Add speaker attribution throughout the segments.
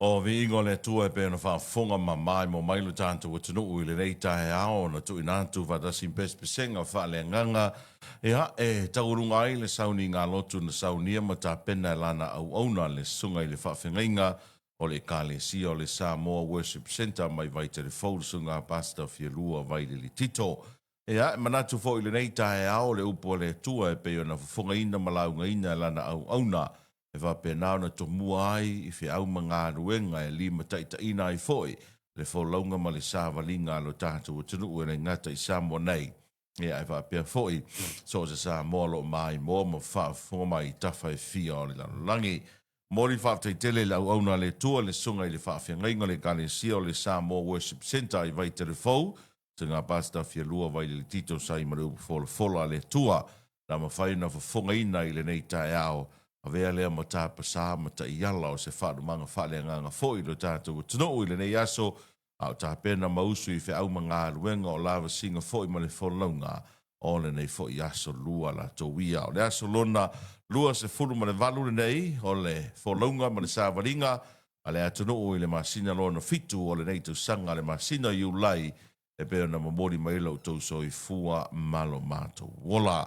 Speaker 1: O vi ingo le tua e pēna whaafonga ma mai mo mailu tātou o tunu ui le rei tae ao na tu inātu whatasim pespesenga whaale nganga e taurunga ai le sauni ngā lotu na saunia ma tā pena lana au auna le sunga i le whaafengainga o le kālesia o le Samoa Worship Center mai vai te le whaulusunga Pastor Fialua vai le li tito. Manatu fo i le rei tae ao le upo le tua e pēna whafonga ina malaunga ina lana au auna e va penao na tomua ai i fi au mga ruenga e lima taitaina ai foi le wholaunga ma le sāwalinga lo tātou o tunu ue nei ngata i Samoa nei e va pia foi so se Samoa lo mai mo ma whaafonga mai tawhai fia o le langi mori whaaftai tele lau auna le tua le sunga i le whaafengainga le kālesia o le Samoa Worship Center i vai tere fau te ngā Pastor Fialua vai le tito sai maru fola le tua na mawhai na whafonga ina i le nei tae ao a vea lea ma tā pasā ma ta iala o se whaadu manga whaalea nganga fōi lo tātou tino ui le nei aso au tā pēna mausu i whi au mga ruenga o lava singa fōi ma le wholaunga o le nei fōi aso lua la tō wia o le aso lona lua se furu ma le valu le nei o le wholaunga ma le sāwaringa a le atino ui le masina lona fitu o le nei tu sanga le masina i ulai e pēna mamori maila o tō so i fua malo mātou wola.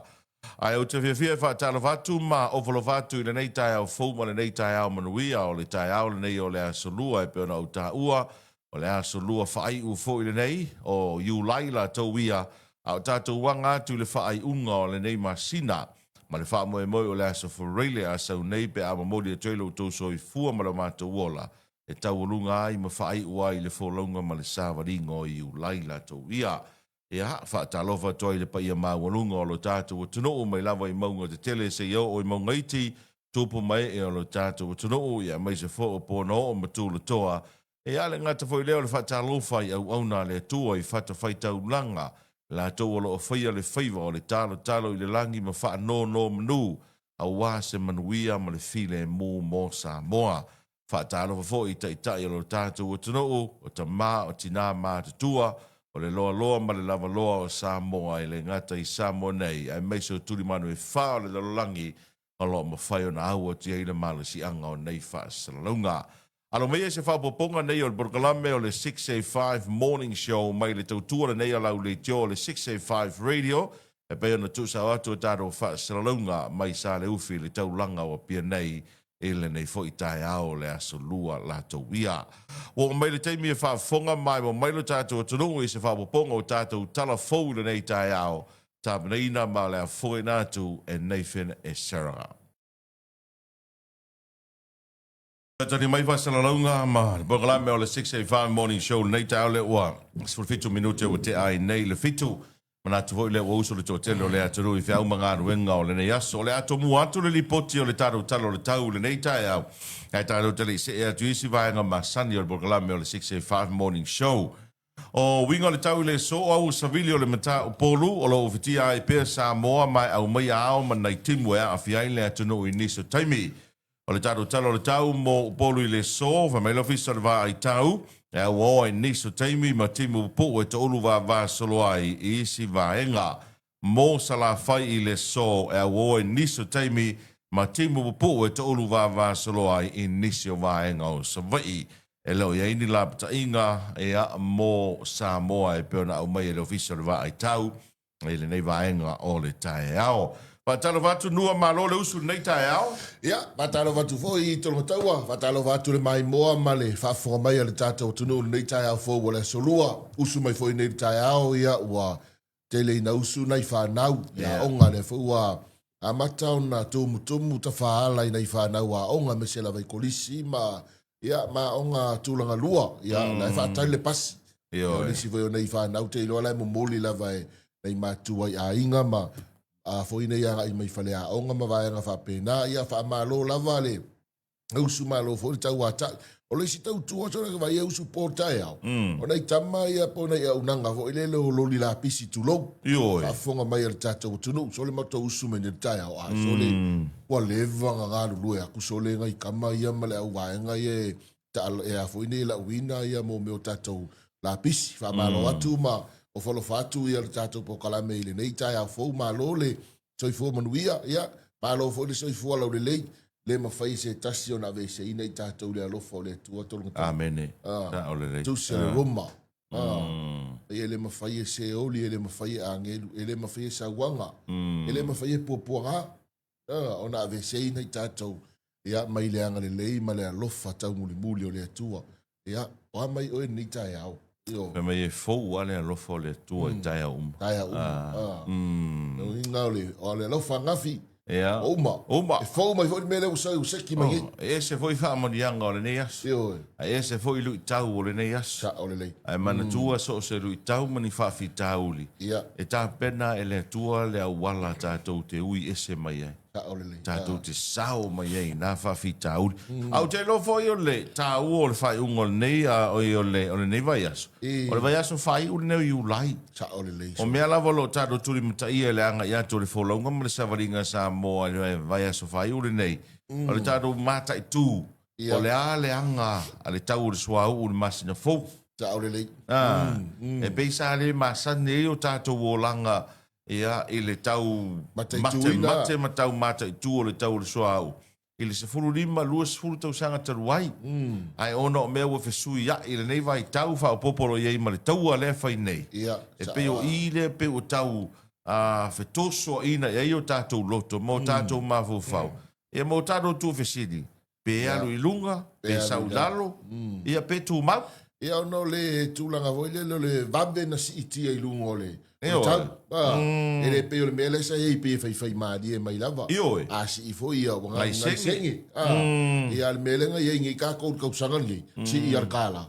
Speaker 1: Ai o te whiawhia whaatala whatu ma ofolo whatu i le nei tai au fau ma le nei tai au manuia o le tai au le nei o le aso lua e peona au tā ua o le aso lua whaai u fau i le nei o iu laila tau ia au tātou wanga atu le whaai unga o le nei masina ma le wha moe moe o le aso whareile a sau nei pe a mamori a tuelo tau so i fua ma le mātou wola e tau lunga ai ma whaai ua i le wholaunga ma le sāwaringa o iu laila tau ia ia whaatalofa toi le paia mawalunga o lo tātou o tunoo mai lava i maunga te tele se iau o i maunga iti tūpu mai e o lo tātou o tunoo ia mai se fo o pōna o matūla toa e ale ngata fo i leo le whaatalofa i au auna le tua i whata whaitau langa la tau o lo o whaia le whaiva o le talo i le langi ma wha no manu a wā se manuia ma le file mō Samoa whaatalofa fo i taitai o lo tātou o tunoo o ta mā o tina mā te tua o le loa ma le lava loa o Samoa i le ngata i Samoa nei ai meiso turi manu e whao le lalolangi o lo ma whai o na aua ti eile malo si anga o nei wha salalunga. Alo mea se wha poponga nei o le Borkalame o le 685 Morning Show mai le tautua nei alau le tio le 685 Radio e peo na tusa o atu o tāro wha salalunga mai sa le ufi le taulanga o pia nei ele nei fo i tae ao le aso lua la tau ia. O mai le teimi e whaafonga mai mo mai lo tātou atunungu i se whaapoponga o tātou tala fau le nei tae ao tā panaina ma le a fōi nātu e Nathan e Sarah. Tani mai whasalalaunga ma Borkalame o le 685 Morning Show nei tae ao le ua. Sfurfitu minute o te ai nei le fitu. Mana tu voi le uso le totele o le aturu i fiau mga ruenga o le nei aso o le ato mu atu le lipoti o le taro talo le tau le nei tae au ai taro tele se e atu isi vaenga ma sani o le Borkalame o le 685 Morning Show o winga le tau le so au savili o le mata o polu o lo ofitia ai pea Samoa mai au mai ao ma nei timu e a fiai le atunu i niso taimi o le taro talo le tau mo polu i le so va mai lo fisa le va ai tau e o ai niso taimi ma timu po e te olu va solo ai i isi vaenga mo sala fai i le so e o ai niso taimi ma timu po e te olu va solo ai i nisio vaenga o savai e leo ia ini la pata inga e a mo Samoa e peona au mai e le ofisa le va ai tau e le nei vaenga o le tae ao Patalo vatu nua malo le usu nei tae ao?
Speaker 2: Ia, patalo vatu fo i tolo mataua. Patalo vatu le mai moa ma le whaafonga mai a le tātou tunu nei tae ao fo wale solua. Usu mai fo i nei tae ao ia ua tele ina usu nei whanau. Ia onga le fo ua a matau na tumutumu ta whaala i nei whanau a onga me se la vai kolisi ma ia ma onga tūlanga lua. Ia, na e whaatai le pasi. Ia, nisi fo i nei whanau te iloa lai mo moli la vai nei matua i a inga ma a foina ia i mai fale a onga ma vai nga fa pena ia fa malo lava le usu malo fo tau ata o le si tau tu so que vai usu porta ia o nei tama ia pona ia unanga fo ile lo li la pisi tu lo a fonga mai el tato tu no so le mato usu me ne tai a so le o le vanga ga lu ia ku so le ngai kama ia ma le au vai nga ye ta e a foina la wina ia mo me o tato la pisi fa malo atu ma o folo fatu ia le tātou Borkalame i le nei tae a fōu malo le soi fōu manuia, ia, malo fōu le soi fōu alau le lei, Le mawhai se tasi o na ve se ina I tātou le alofa o le tua tolonga tau.
Speaker 1: Amene.
Speaker 2: Ah.
Speaker 1: Ta ole le.
Speaker 2: Tu se le roma.
Speaker 1: Mm.
Speaker 2: E le mawhai e se oli, e le mawhai e angelu, e le mawhai e sawanga, e le mawhai e puapuanga. O na ve se ina I tātou. Ia mai le anga le lei, ma le alofa tau muli muli o le atua. Ia, o mai o e ni tai au.
Speaker 1: Pe mai e fou ale alofa o le tua I tai au.
Speaker 2: Tai au. No inga o le alofa ngafi.
Speaker 1: Ia.
Speaker 2: Oma.
Speaker 1: Oma.
Speaker 2: E fou mai fo mele usai useki mai.
Speaker 1: E se foi fa monianga o le nei as.
Speaker 2: Io.
Speaker 1: E se foi lu tau o le nei as.
Speaker 2: Sa o le lei.
Speaker 1: Ai mana tua so se lu tau mani fa fi tauli.
Speaker 2: Ia.
Speaker 1: E ta pena e le tua le awala tātou te ui e se mai ai.
Speaker 2: Sa o le lei.
Speaker 1: Tātou te sao mai ai na fa fi tauli. Au te lo foi o le tau o le fai ungol nei o le nei vai aso. O le vai aso fai o le nei u lai.
Speaker 2: Sa o le lei.
Speaker 1: O mea lava lo tātou turi mutai e le anga ia to le folaunga ma le savaringa sa mo le vai aso fai o le nei. O le tātou mata I tū. O le a le anga a le tau o le suau o le masina fou.
Speaker 2: Sa o le lei.
Speaker 1: E beisa le masane o tātou o langa ia I le tau mate matau mata I tū o le tau o le suau. I le se furu lima lua se furu tau sanga taruai. Ai ono o mea ua fesui ia I le nei vai tau wha o popolo iei ma le tau a lea fai nei. E peo I le peo tau fetoso ina iei o tātou loto mo tātou mafu fau. E mo tātou tū fesini. Pe alu I lunga, pe sau lalo, ia pe tū mau.
Speaker 2: Ia ono le tūlanga voi le vave na si itia I lunga o le. E le peo le mele sa ei pe fai maadi e mai lava. A si I foi ia wanga ngai sengi. Ia le mele ngai ei ngai kako kausanga li. Si I ar kala.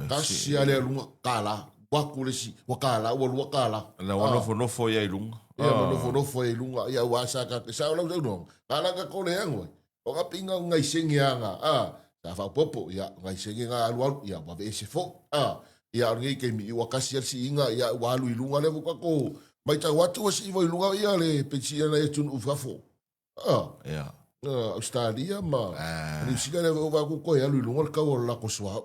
Speaker 2: Kasi ale lunga kala. Waku le si wakala, walua kala.
Speaker 1: Na nofo ia I lunga.
Speaker 2: Ia nofo ia I lunga. Ia wasa ka sa olau tau nong. Kala ka kole angoi. O ka pinga ngai sengi anga. Sa fa popo ia ngai sengi nga alu ia wa ve se fo. Ia ngai ke mi wakasi si inga ia walu I lunga le ko. Mai ta watu si voi lunga ia le pensia na tun ufafo.
Speaker 1: Ia.
Speaker 2: Australia ma. Ni sika le va ko ia lu lunga ka o la ko swa.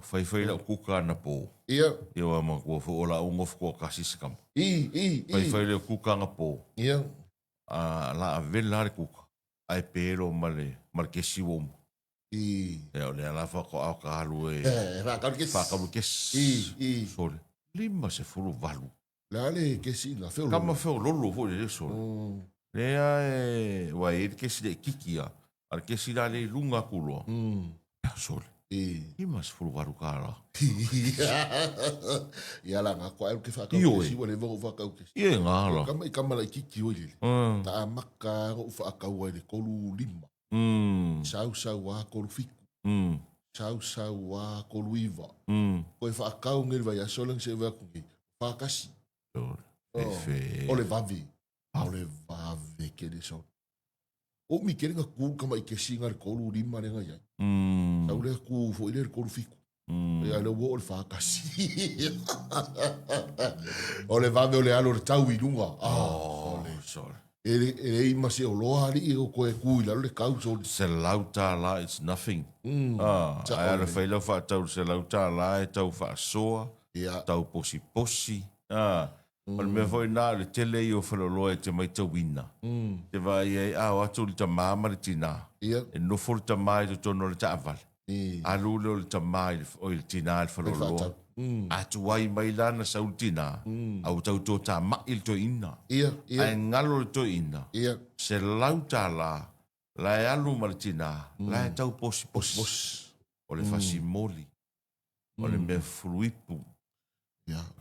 Speaker 1: Fai la kuka na po.
Speaker 2: Ia.
Speaker 1: Ia wa ma ko fo la ungo fo kasi skam.
Speaker 2: Fai
Speaker 1: le kuka na po.
Speaker 2: Ia.
Speaker 1: La vela le kuka. Ai pero male markesi wo. E ole ala fa ko au ka lu e.
Speaker 2: Fa ka
Speaker 1: kes. Sole. Lima se fulu valu.
Speaker 2: La le kesi la feo.
Speaker 1: Kama feo lolo fo le so. Le wa e kesi de kikia. Al kesi la le lunga kulo. Sole. Lima se fulu valu kala.
Speaker 2: Ia la nga ko ke fa ka kesi wa le vo fa ka kesi.
Speaker 1: Ie ngala.
Speaker 2: Kama la kiki o le. Ta maka o fa ka wa le kolu lima. Sau wa kolu fiku. Sau wa kolu iva. Ko fa ka o ngel va ya solang se va ku. Fa kasi. O le vavi. O le vavi ke le so. O mi kere nga ku kama I ke singa le kolu lima le nga ya. Sau le ku fo ile le kolu fiku. Ia le wo o le fa kasi. O le vavi o le alo le tau I lunga.
Speaker 1: Sorry.
Speaker 2: E ima se o loa ali o koe kui lalo le kau so.
Speaker 1: Se lauta la, it's nothing. Ai ala whaila wha tau se lauta la e tau wha soa, tau posi posi. Mal mea foi nā le tele I o whaloloa e te mai tau ina. Te vai e au atu le ta māma le tina. E nofo le ta mai te tono le ta avale. Alu le ta mai o le tina le whaloloa. Atu wai mai lana sa ultina. Au tau tō tā mai le to ina. Ai ngalo le to ina. Se lauta la, la e alu martina, la e tau posi posi. O le fasi moli. O le mea fruipu.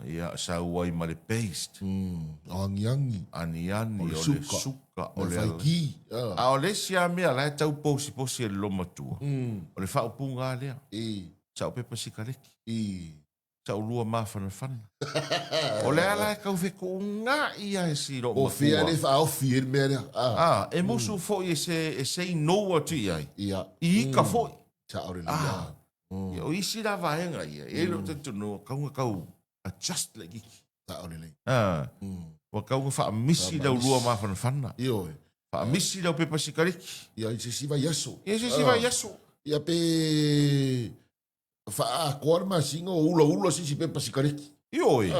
Speaker 1: Ia sa wai ma le paste.
Speaker 2: Angiangi.
Speaker 1: Aniani, o le suka.
Speaker 2: O le faiki.
Speaker 1: A o le sia mea, la e tau posi posi e loma tua. O le whaupunga lea. Sa o pepa sikareki. Sa o lua mawhana whana. O le ala e kau wheko ngā ia e siro
Speaker 2: o fia le wha o fia mea rea.
Speaker 1: E musu fo e se inoa tu iai.
Speaker 2: Ia.
Speaker 1: I ka fo.
Speaker 2: Sa ore lia.
Speaker 1: O isi la vaenga ia. E lo te tunu kaunga kau adjust le giki.
Speaker 2: Sa ore lia.
Speaker 1: Wa kaunga wha misi lau lua mawhana whana.
Speaker 2: Io.
Speaker 1: Wha misi lau pepa sikareki.
Speaker 2: Ia i se siva yaso.
Speaker 1: Ia se siva yaso.
Speaker 2: Ia pe... Fa a koar ma singa o ula si pepa sikareki.
Speaker 1: Io e.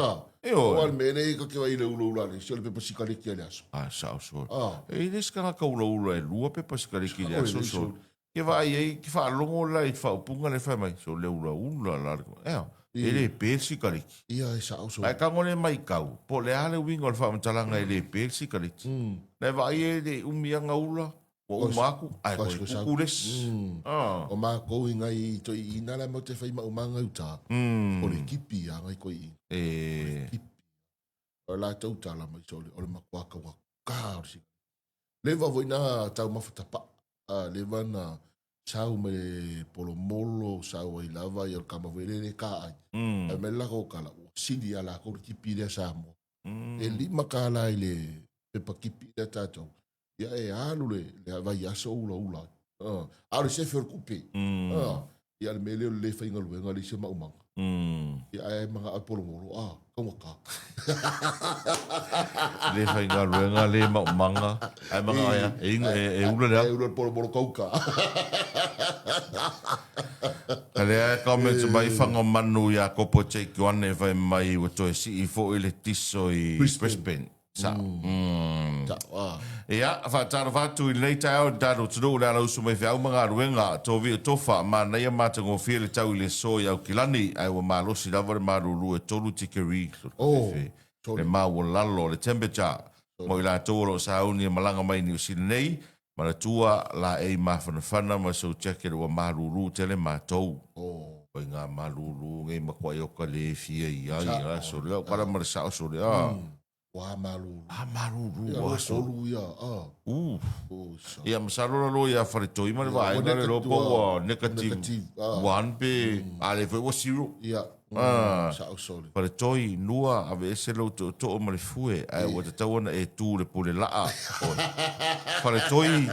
Speaker 1: E
Speaker 2: O
Speaker 1: o.
Speaker 2: al mene ka ke vai le ulu le sio le pe pasikali ki le aso.
Speaker 1: Sao so.
Speaker 2: Ah.
Speaker 1: E nis ka ka ula e lua pe pasikari ki
Speaker 2: Ska
Speaker 1: so
Speaker 2: oi,
Speaker 1: so.
Speaker 2: so.
Speaker 1: Ke vai e ki fa longo la i fa punga le fa mai so le ula la. E le pasikari.
Speaker 2: Ia e sao so.
Speaker 1: Ai ka ngone mai kau. Po le ale wingo le fa mtalanga e le pasikari. Le vai e le umianga ula. O umaku. Ai ko kukules.
Speaker 2: O ma ko inga i to i na la mo te fai ma umanga uta. O le kipi a ngai ko i. O la tau tala mai so le o le makuaka wa ka o si. Le va voina tau mafutapa. Le va na sau me polo molo sau i lava i o kama vele ka ai. E me la ko kala. Sidi ala ko kipi le sa mo. E lima kala i le pepa kipi le tatou. Ia e alu le vai aso ula. Alu se fer kupe. Ia le mele le fainga luenga le se maumanga. Ia e mga apolo molo. Kawaka.
Speaker 1: Le fainga luenga le maumanga. Ai mga aia. E ula lea.
Speaker 2: E ula polo molo kauka.
Speaker 1: Kalea comments mai whanga manu ia kopo te kiwane vai mai wato e si i fo i le tiso i Brisbane. Sa. Ia, whaatara whatu i leita au dado tunu le ala usu mai whiau mga ruenga tō vi o tofa ma neia mata ngō whia le tau i le so i au kilani ai wa malosi lava le maruru e tolu tikeri. Le maua lalo le temperature. Mo i la tōro sa auni e malanga mai ni usina nei ma la tua la e mawhanawhana ma so cheke wa maruru tele mātou. Oi ngā maruru ngai makwai oka le fia i ai. So leo kara marasao so leo.
Speaker 2: Wa malulu.
Speaker 1: Malulu.
Speaker 2: Wa solu ia.
Speaker 1: Ia masarora lo ia faretoi ma le vai na le lopo wa negative 1 pe ale foi wa 0.
Speaker 2: Ia. Sa solu.
Speaker 1: Faretoi nua ave ese lo to ma le fue ai wa te tawana e tu le pole laa. Faretoi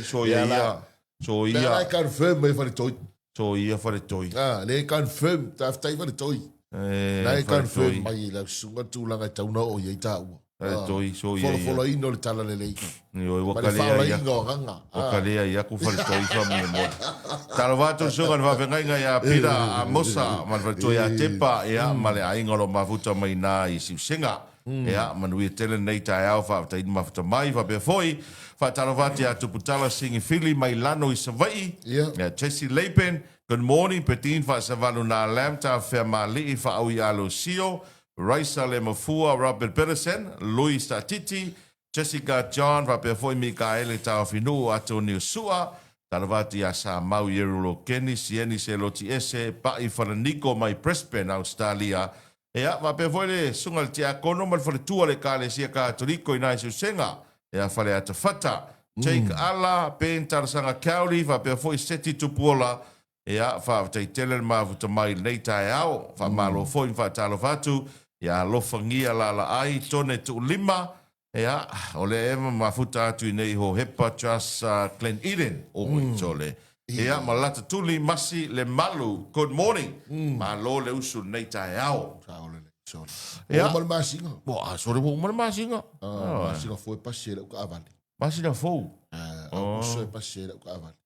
Speaker 1: so ia. So ia.
Speaker 2: I confirm me faretoi.
Speaker 1: So ia faretoi.
Speaker 2: Le confirm taftai faretoi. Nai confirm mai la sunga tūlanga tauna o iei tāua.
Speaker 1: Faretoi, so ia.
Speaker 2: Folo ino le tala le lei.
Speaker 1: Oi, wakalea ia. Wakalea ia ku faretoi fa mi mo. Tarawatu sunga na whapengainga ia pira a mosa man faretoi a tepa ia male ainga lo mafuta mai nā i siusenga. Ia, manu i tele nei tai au whaafta ina mafuta mai whape foi. Whaatarawati a tuputala singi fili mai lano i Savai. Ia, Tessie Leipen. Good morning, Petin Fasavalu na Lamta Femali Fa'au Yalo Sio, Raisa Lemafua, Robert Pedersen, Louis Tatiti, Jessica John, Rapefoi Mikaele Taofinu, Atonio Sua, Taravati Asa Mau Yerulo Kenny, Sieni Seloti Ese, Pa'i Faraniko, Mai Prespen, Australia. Ea, Rapefoi le Sungal Tia Kono, Malfaletua le Kale Sia Katoriko, Inaisu Senga, Ea Fale Atafata, Jake Ala, Pen Tarasanga Kauri, Rapefoi Seti Tupuola, ia whaaftai tele mafuta mai nei tae au, whamalo foin whaatalo whatu, ia lofangia la ai, tone tu lima, ia ole ema mafuta atu i nei ho hepa Charles Glen Eden, o mui tole. Ia malata tuli masi le malu, good morning, malo le usu nei tae au.
Speaker 2: Ia mal masinga.
Speaker 1: Sore mo mal masinga.
Speaker 2: Masinga foi passeira o avali.
Speaker 1: Masinga fou.
Speaker 2: Foi passeira o avali.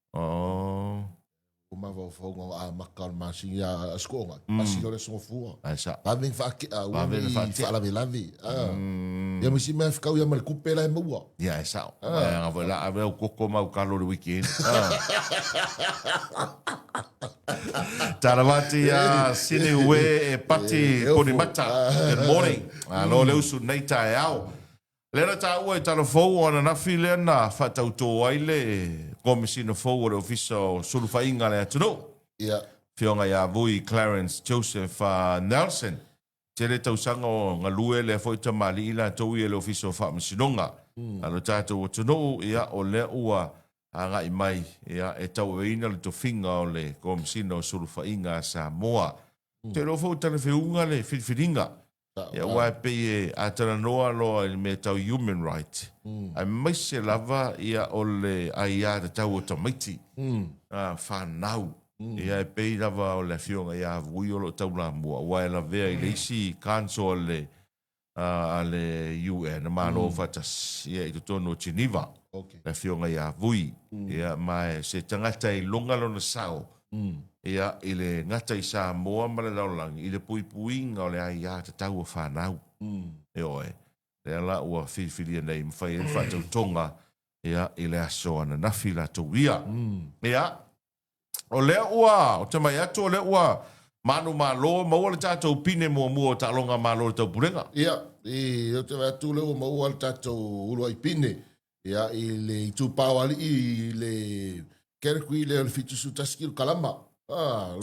Speaker 2: Uma vou a marcar assim a escola assim olha só fua lá vem fala lave e a mim me fica eu me recupera me boa
Speaker 1: essa a ver o coco mau calor do weekend Tarawati a Sinewe e Pati Ponimata good morning alo le usu nei tae au lera ta ua tala fou ona na file na fatauto aile komisina fou o ofisa sulufainga le atuno.
Speaker 2: Ia.
Speaker 1: Fionga ia vui Clarence Joseph Nelson. Tere tausanga o ngalue le foi tamali ila tau i le ofisa whaamasinonga. Alo tātou atuno ia o le ua anga i mai ia e tau eina le tofinga o le komisina o sulufainga Samoa. Te lo fou tala feunga le whiwhiringa. Ia wai pe a tana noa loa i me tau human right. Ai mai se lava ia o le ai a te tau o tamaiti. Whanau. Ia e pe lava o le fionga ia vui o lo tau la mua. Wai la vea i leisi kanso o le UN. Ma lo fatas ia i tutono o Geneva. Le fionga ia vui. Ia mai se tangata i longa lo na sao. Ia, i le ngata i Samoa ma le laulangi, i le puipuinga o le ai ia te tau o whanau. E oe, le ala ua whiwhiria nei mwhai e whatau tonga, ia, i le aso ana nafi la tau ia. Ia, o lea ua, o te mai atu o lea ua, manu malo, maua le tātou pine mua mua o tālonga malo le tau purenga.
Speaker 2: Ia, o te mai atu leo maua le tātou ulu ai pine. Ia, i le tūpau ali i le kerekui leo le fitusu taskiru kalama.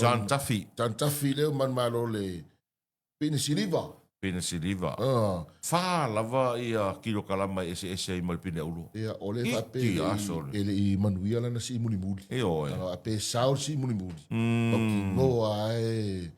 Speaker 1: John Duffy.
Speaker 2: John Duffy leo man malo le pine siliva.
Speaker 1: Pine siliva. Wha lava i a kilo kalama ese i mal pine ulu.
Speaker 2: Ia, o le whape i manuia lana si muli muli.
Speaker 1: E oe.
Speaker 2: A pe sao si muli muli. Oki noa e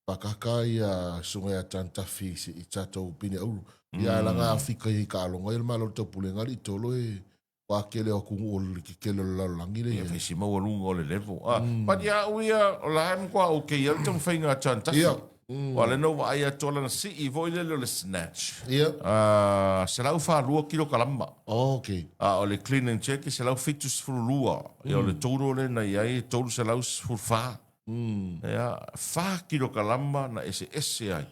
Speaker 2: pakaka i a sunga a John Duffy i tātou pine ulu. Ia langa Afrika i ka alonga i le malo tau pulenga li tolo e wa kele o kungu o le kele o lalangi le.
Speaker 1: Ia fesi maua lunga o le level. But ia uia o la haim kwa o ke iau tau whainga John Duffy.
Speaker 2: Ia.
Speaker 1: Wa le no wa aia tola na si i voi lele o le snatch.
Speaker 2: Ia.
Speaker 1: Se lau wha lua kilo kalama.
Speaker 2: Ok.
Speaker 1: O le clean and check se lau fitus furu lua. Ia o le touro le na iai touro se lau furu wha. Ia wha kilo kalama na ese ai.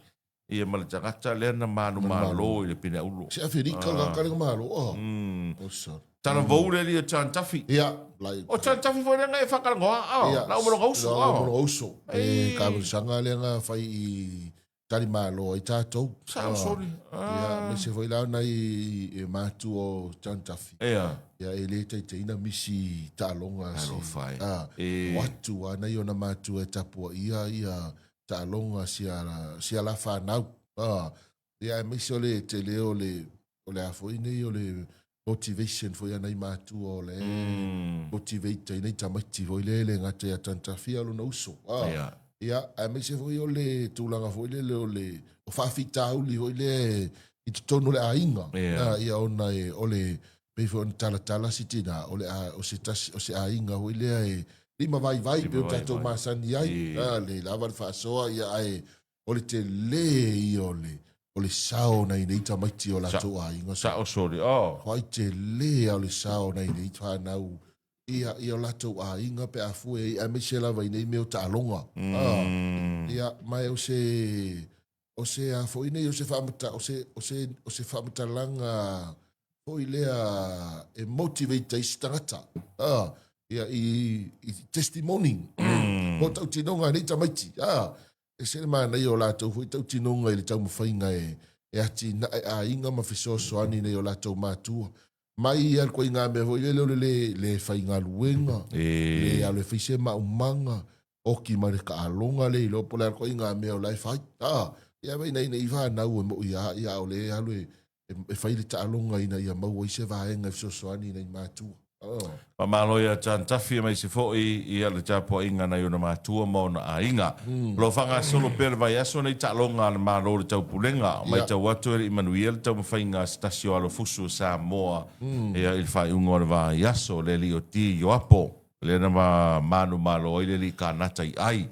Speaker 1: Ia ma le tangata lea na manu malo i le pine ulu.
Speaker 2: Se a whirika la karenga malo. O sa.
Speaker 1: Tana vau le li a John Duffy.
Speaker 2: Ia.
Speaker 1: O John Duffy foi lenga e whakarangoa. Na umaro gauso.
Speaker 2: Na umaro gauso. E kawarisanga lenga whai i tari malo i tātou.
Speaker 1: Sao sori.
Speaker 2: Ia, me se foi lau nei e mātu o John Duffy.
Speaker 1: Ia.
Speaker 2: Ia, e le teina misi tālonga.
Speaker 1: Alo whai.
Speaker 2: Watu ana i ona mātu e tapua ia tālonga sia la whanau. Ia, e misi o le te leo o le afoi nei o le motivation foi ana i mātu o le motivate nei tamaiti foi le ngata ia Tantafi alo na uso. Ia, e misi foi o le tūlanga foi le o le o whawhita uli foi le i tutono le ainga. Ia ona e o le pefo on tala si tina o le o se ainga foi le e lima vai pe o tatou masani ai. Le lava le whaasoa ia ai o le te le i o le sao nei tamaiti o la toa inga.
Speaker 1: Sao sori,
Speaker 2: Hoi te le o le sao nei whanau. Ia o la toa inga pe a fue i a mese lava i nei meo tālonga. Ia mai o se a foi nei o se whamata, o se whamata langa foi lea e motivate i stangata. Ia i testimony. Mo tau tinonga nei tamaiti. E se ma nei o lātou hui tau tinonga i le tau mawhainga e ati a inga mawhisoso ani nei o lātou mātua. Mai i al koe ngā mea hoi le whainga luenga. Le ale whise maumanga. Oki ma le ka alonga le i lopo le al koe ngā mea o lai whai. Ia wei nei whanau e mo ia o le alu e whai le ta alonga ina ia maua i se vaenga fisoso ani nei mātua.
Speaker 1: Pa maloia John Duffy mai se foi i ale tapo inga na yona matua mo na a inga. Lo fanga solo per vai aso nei talonga na malo le tau pulenga. Mai tau atu e Emmanuel tau mawhainga stasio alo fusu Samoa. Ea il fai ungo le vai aso le li o ti yo apo. Le na manu malo i le li ka nata i ai.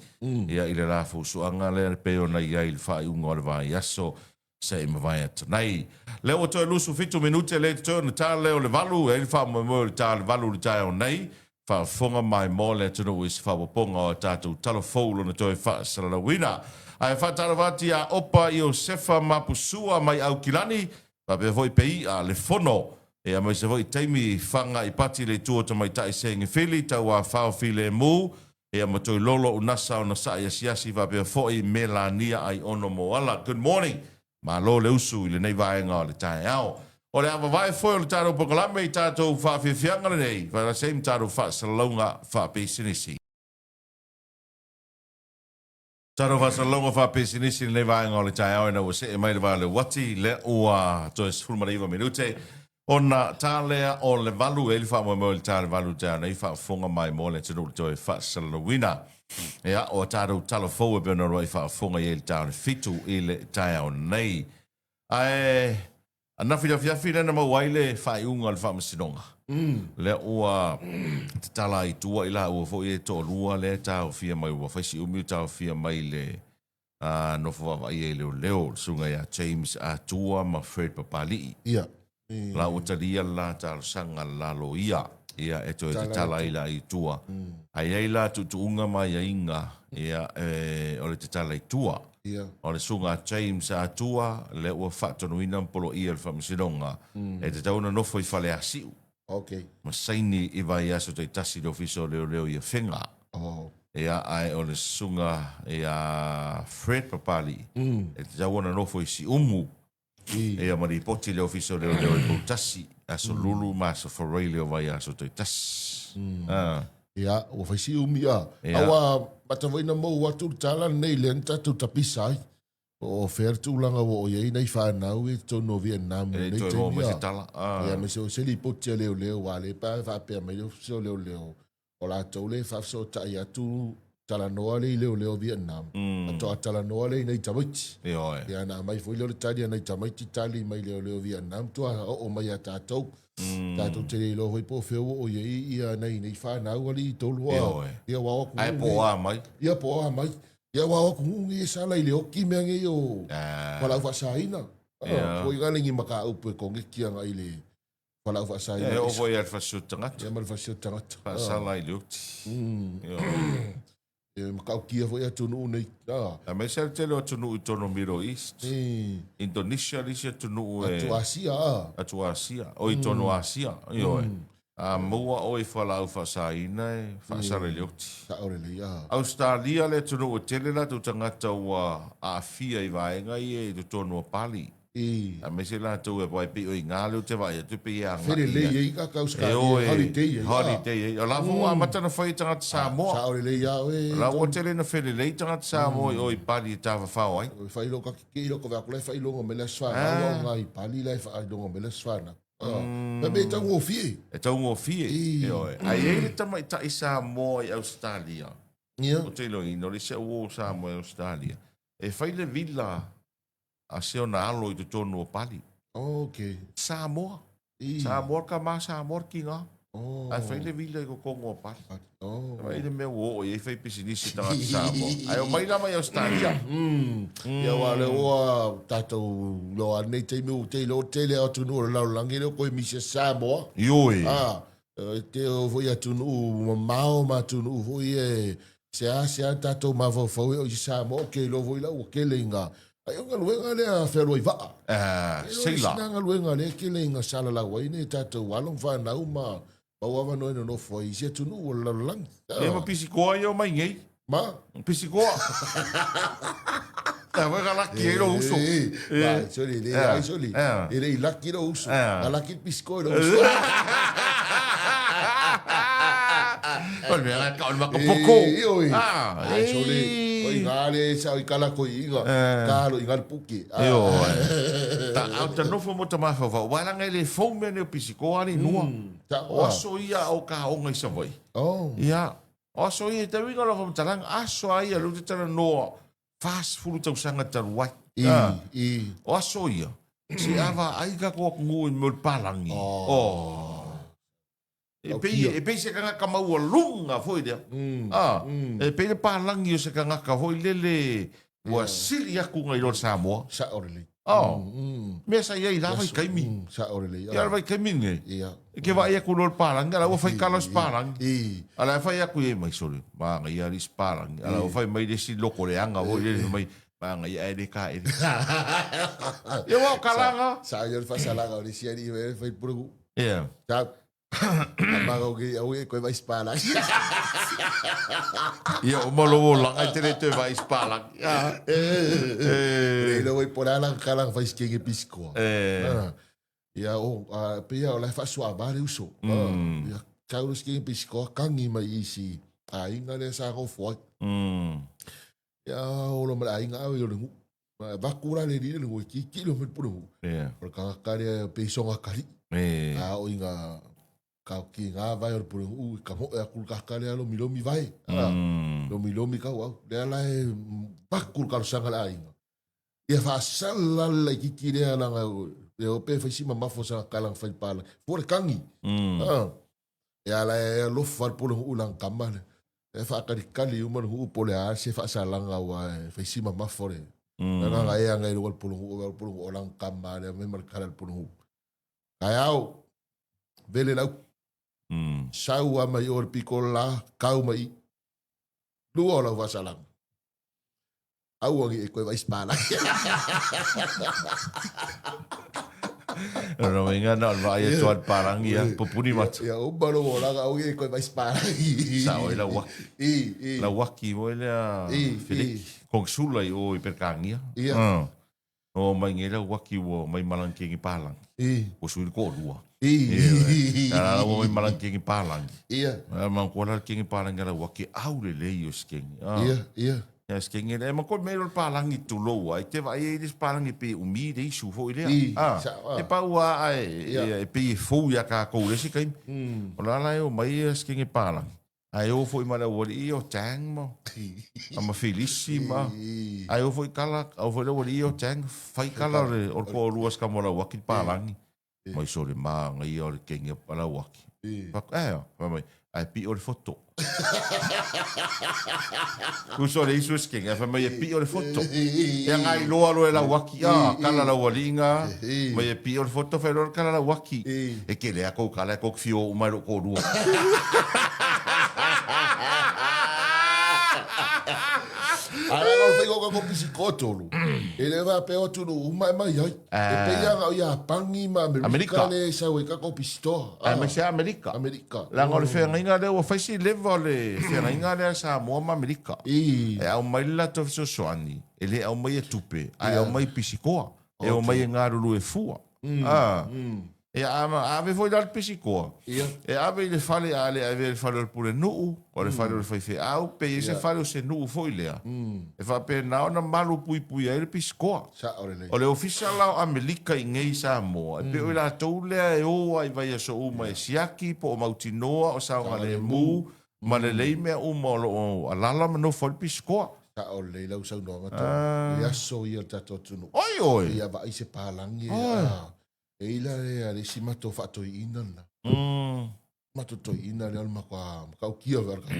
Speaker 1: Ea i le la fusu anga le peo na i ai il fai ungo le vai aso. Se ima vai atanai. Leo o toi lusu fitu minute le te tōna tā leo le valu, e wha mo le tā le valu le tā o nei, wha fonga mai mō le tunu is wha waponga o tātou talafoulo na toi wha salalawina. Ai wha tarawati a opa i o sefa mapusua mai au kilani, wha pe voi pei a le fono, e a mai se voi teimi whanga i pati le tuota mai tai se nge whili, tau a whao while mū, e a matoi lolo unasa o na sa siasi wha pe foi melania ai ono moala. Good morning. Ma lo le usu i le nei vaenga o le tae ao. O le awa vai foi o le tātou pokalame i tātou whawhiwhianga nei, wha la seim tātou whaasalonga whaapesinisi. Tātou whaasalonga whaapesinisi le nei vaenga o le tae ao e na ua se e mai le vale wati le ua toes fulmariwa minute. O na tālea o le valu e li wha mo le tāle valu tāo nei whaafonga mai mo le tino le toi whaasalawina. Ea, o tātou talafou e bena roi whaafonga i le tāone fitu i le tae au nei. Ai, anawhi nena mawai le whaiunga le whaamasinonga. Le ua te tala i tua i la ua fo i e tō lua le tāo fia mai ua whaisi umiu tāo fia mai le nofo wawa i e leo sunga ia James a tua ma Fred Papali.
Speaker 2: Ia.
Speaker 1: La utalia la tālo sanga lalo ia. Ia, e toi te tala ila i tua. Ai ei la tu unga mai a inga. Ia, o le te tala i tua.
Speaker 2: Ia.
Speaker 1: O le sunga James a tua, le ua whaatonu ina mpolo ia le whamisironga. E te tauna nofo i whale asiu.
Speaker 2: Ok.
Speaker 1: Ma saini i vai aso te tasi le ofiso leo leo i a whenga.
Speaker 2: Oh.
Speaker 1: Ia ai o le sunga ia Fred Papali. E te tauna nofo i si umu. Ia maripoti le ofiso leo leo i tasi. Aso lulu maso wharai leo vai aso te tasi.
Speaker 2: Ia, o whaisi umi a. Awa, matawaina mou atu tala nei le tatu tapisai. O fer tūlanga o iei nei whanau e tono Vietnam.
Speaker 1: E toi me se tala.
Speaker 2: Ia, me se o seli poti leo leo wale pa whapea mai leo so leo leo. O la tau le whafso tai atu tala noa le leo leo Vietnam. Ato a tala noa le nei tamaiti. Ia na mai fwoi leo le tali nei tamaiti tali mai leo leo Vietnam. Tua o mai a tātou. Tātou te leo hoi po wheo o iei ia nei whanau ali tolua. Ia wawa kungu.
Speaker 1: Ai po a mai.
Speaker 2: Ia po a mai. Ia wawa kungu e sala i leo ki mea nge o walau whasaina. Ko i galingi maka upu e konge kia ngai le walau whasaina.
Speaker 1: Ia o voi ar whasio tangata.
Speaker 2: Ia mar whasio tangata.
Speaker 1: Whasala i leuti.
Speaker 2: E makau kia foi atunu nei.
Speaker 1: A me se te leo atunu i tono Middle East. Indonesia lisi atunu e...
Speaker 2: Atu Asia.
Speaker 1: Atu Asia. O i tono Asia. Io e. A mua o i whalau whasaina e whasara i leuti.
Speaker 2: Taore le ia.
Speaker 1: Australia le atunu o tele la tu tangata ua a fia i vaenga i e tu tono Pali. A me se la tu e vai pe o ngā leo te vai atu pe ia ngā.
Speaker 2: Fere le i ka kauska holiday.
Speaker 1: Holiday. O la fua matana whai tangata Samoa.
Speaker 2: Taore le ia e.
Speaker 1: La o tele na fere le tangata Samoa o i Pali e tawa whao ai.
Speaker 2: Whai lo ka ki lo ko va kule whai longo me le swana. O ngai Pali le whai longo me le swana. Me tau ngō fie.
Speaker 1: E tau ngō fie. Ai e le tamai ta i Samoa i Australia. O te lo ino le se o Samoa i Australia. E whai le villa a seo na alo i tu tonu o Pali.
Speaker 2: Ok.
Speaker 1: Samoa. Samoa ka ma Samoa ki ngā. Ai whai le villa i ko kongo o Pali. Ai le mea o i whai pisinisi tanga ki Samoa. Ai o mai lama i Australia.
Speaker 2: Ia wale oa tātou loa nei te miu te lo tele o tunu o lau langi leo koe misia Samoa.
Speaker 1: Ioi.
Speaker 2: Te o voi atunu mao ma tunu voi e se a tātou ma fau e o i Samoa ke lo voi lau o ke leinga. Ai o ngaluenga le a wheroi waa.
Speaker 1: Seila.
Speaker 2: Sina ngaluenga le ke leinga sala la waine tātou walong whanau ma Pauawa no eno no foi se tunu o lau langi.
Speaker 1: E ma pisikoa i o mai ngei.
Speaker 2: Ma?
Speaker 1: Pisikoa. E wega laki e lo uso.
Speaker 2: Vai, soli, le ai soli. E le laki lo uso. A laki pisco lo uso.
Speaker 1: Olha, mea ka on maka poko.
Speaker 2: Ai soli. Oi ngale sa oi kala ko inga. Kalo inga puki.
Speaker 1: Ta au ta no fo mo ta ma fa. Wala ngai le fo me ne pisikoa ni nua. O so ia o ka o ngai sa vai. Ia. O so ia te winga lo fo tarang aso ai lu te tara no. Fast food tau sanga taruai. O aso ia. Si ava ai ka ko ngu i mul palangi. E pei se kanga ka mau lunga foi dia. E pei le palangi o se kanga ka foi lele. Wa sili aku ngai lo Samoa.
Speaker 2: Sa orele.
Speaker 1: Me sa ia ila vai kaimi.
Speaker 2: Sa orele.
Speaker 1: Ia vai kaimi nge.
Speaker 2: Ia.
Speaker 1: Ke vai aku lo palangi, ala vai kalos palangi. Ala vai aku e mai soli. Ma ngai ali palangi. Ala vai mai de si loko le anga voi le mai. Ma ngai e de ka e. Ia wa kalanga.
Speaker 2: Sa ia fa salanga o si ali vai puru.
Speaker 1: Ia.
Speaker 2: Ta Mago que eu ia vai espalhar.
Speaker 1: Ia o malo lang ai te vai espalhar.
Speaker 2: Ele vai por lá calang vai esquecer pisco. Ia o pia o lá faz sua vale uso. Ia caulo esquecer pisco kangi mai isi. Ainda nessa go foi. Ia o lo mai ainda o lo va cura le dire lo ki kilómetro por um. Por cara pessoa cari. O inga kau ki ngā vai o puru u ka mo e kul kakale alo milomi vai lo milomi ka wa le ala e bakul ka sanga la inga e fa sala la ki ki le ala e o pe fa sima mafo sa kala fa pala for kangi e ala e lo far puru u lang kamale e fa ka kali u man u pole a se fa sala nga wa fa sima mafo le nga e nga lo puru o lang kamale me mar kala puru kayao vele la Sau a mai o le pikola, kau mai. Lua o lau vasalang. Au angi e koe vai spala.
Speaker 1: No venga no va a tuat parangi ya popuni mat.
Speaker 2: Ya o balo o la au e koe vai spala.
Speaker 1: Sa o la waki. La waki o la Felix. Kong sula o iperkangia. O mai ngela waki o mai malanki ngi palang. O sul ko lua. Ala o mai malanki ngi palang. Man ko la kingi palang la waki au le le o sking. Ya sking ele man ko me lo palang itu lo ai te vai e dis palang e pe umi de su fo ile. E pa wa ai e pe fo ya ka ko le sikai. O la o mai sking e palang. Ai o foi mala o i o tang mo. Ama felicima. Ai o foi kala, o foi o i o tang, fai kala re o ko luas ka mola waki palangi. Mai so le ma ngai o le kenga pala waki. Pak mai ai pi o le foto. Ku so le isu skenga fa mai pi o le foto. E ngai lo la waki kala la walinga. Mai pi o le foto fa lo kala la waki. E ke le ko kala ko fio mai ko lu.
Speaker 2: Ai o fai ko pisikoto lu. Ele va pe o tulu mai ai. E pe ia pangi ma Amerika le sa we ka ko pisto.
Speaker 1: Ai ma sa Amerika. La ngol fe nginga le o fai si level le fe nginga le sa mo ma Amerika. E au mai la to so soani. Ele au mai tupe. Ai au mai pisikoa. E o mai ngaru e fua. E ave foi dar pisikoa. E ave le fale ale ave le fale pure nu o le fale le fai au pe se fale se nu foi lea. E fa pe na ona malu pui ai le pisikoa. O le official la Amerika i ngei sa mo. E pe o la toule e o ai vai so uma e siaki po o mautinoa o sa ngale mu ma le leime o mo lo alala no foi pisikoa.
Speaker 2: Sa o le lau sa no ngata. Ya so ia tato tunu.
Speaker 1: Oi.
Speaker 2: Ia va i se palangi. E ila e ale si mato fato ina na. Mato to ina le alma ka o kia ver ka.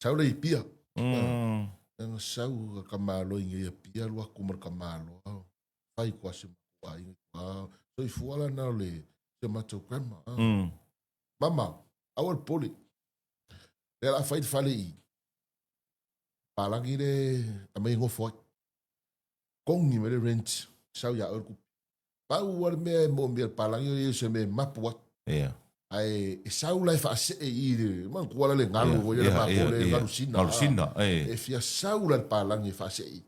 Speaker 2: Sau le pia. Nga sau ka malo inga pia lua kumar ka malo. Fai kwa se ai. So i fuala na le se mato grandma. Mama, awal poli. Le la fai fale i. Palangi le amai ngofo. Kongi me le rent. Sau ya orku. Pau ar me mo me palangi e se me mapua. Ai e saula e fa se e man kuala le ngalo o le pa le ngalusina. E fia saula le palangi fa se e.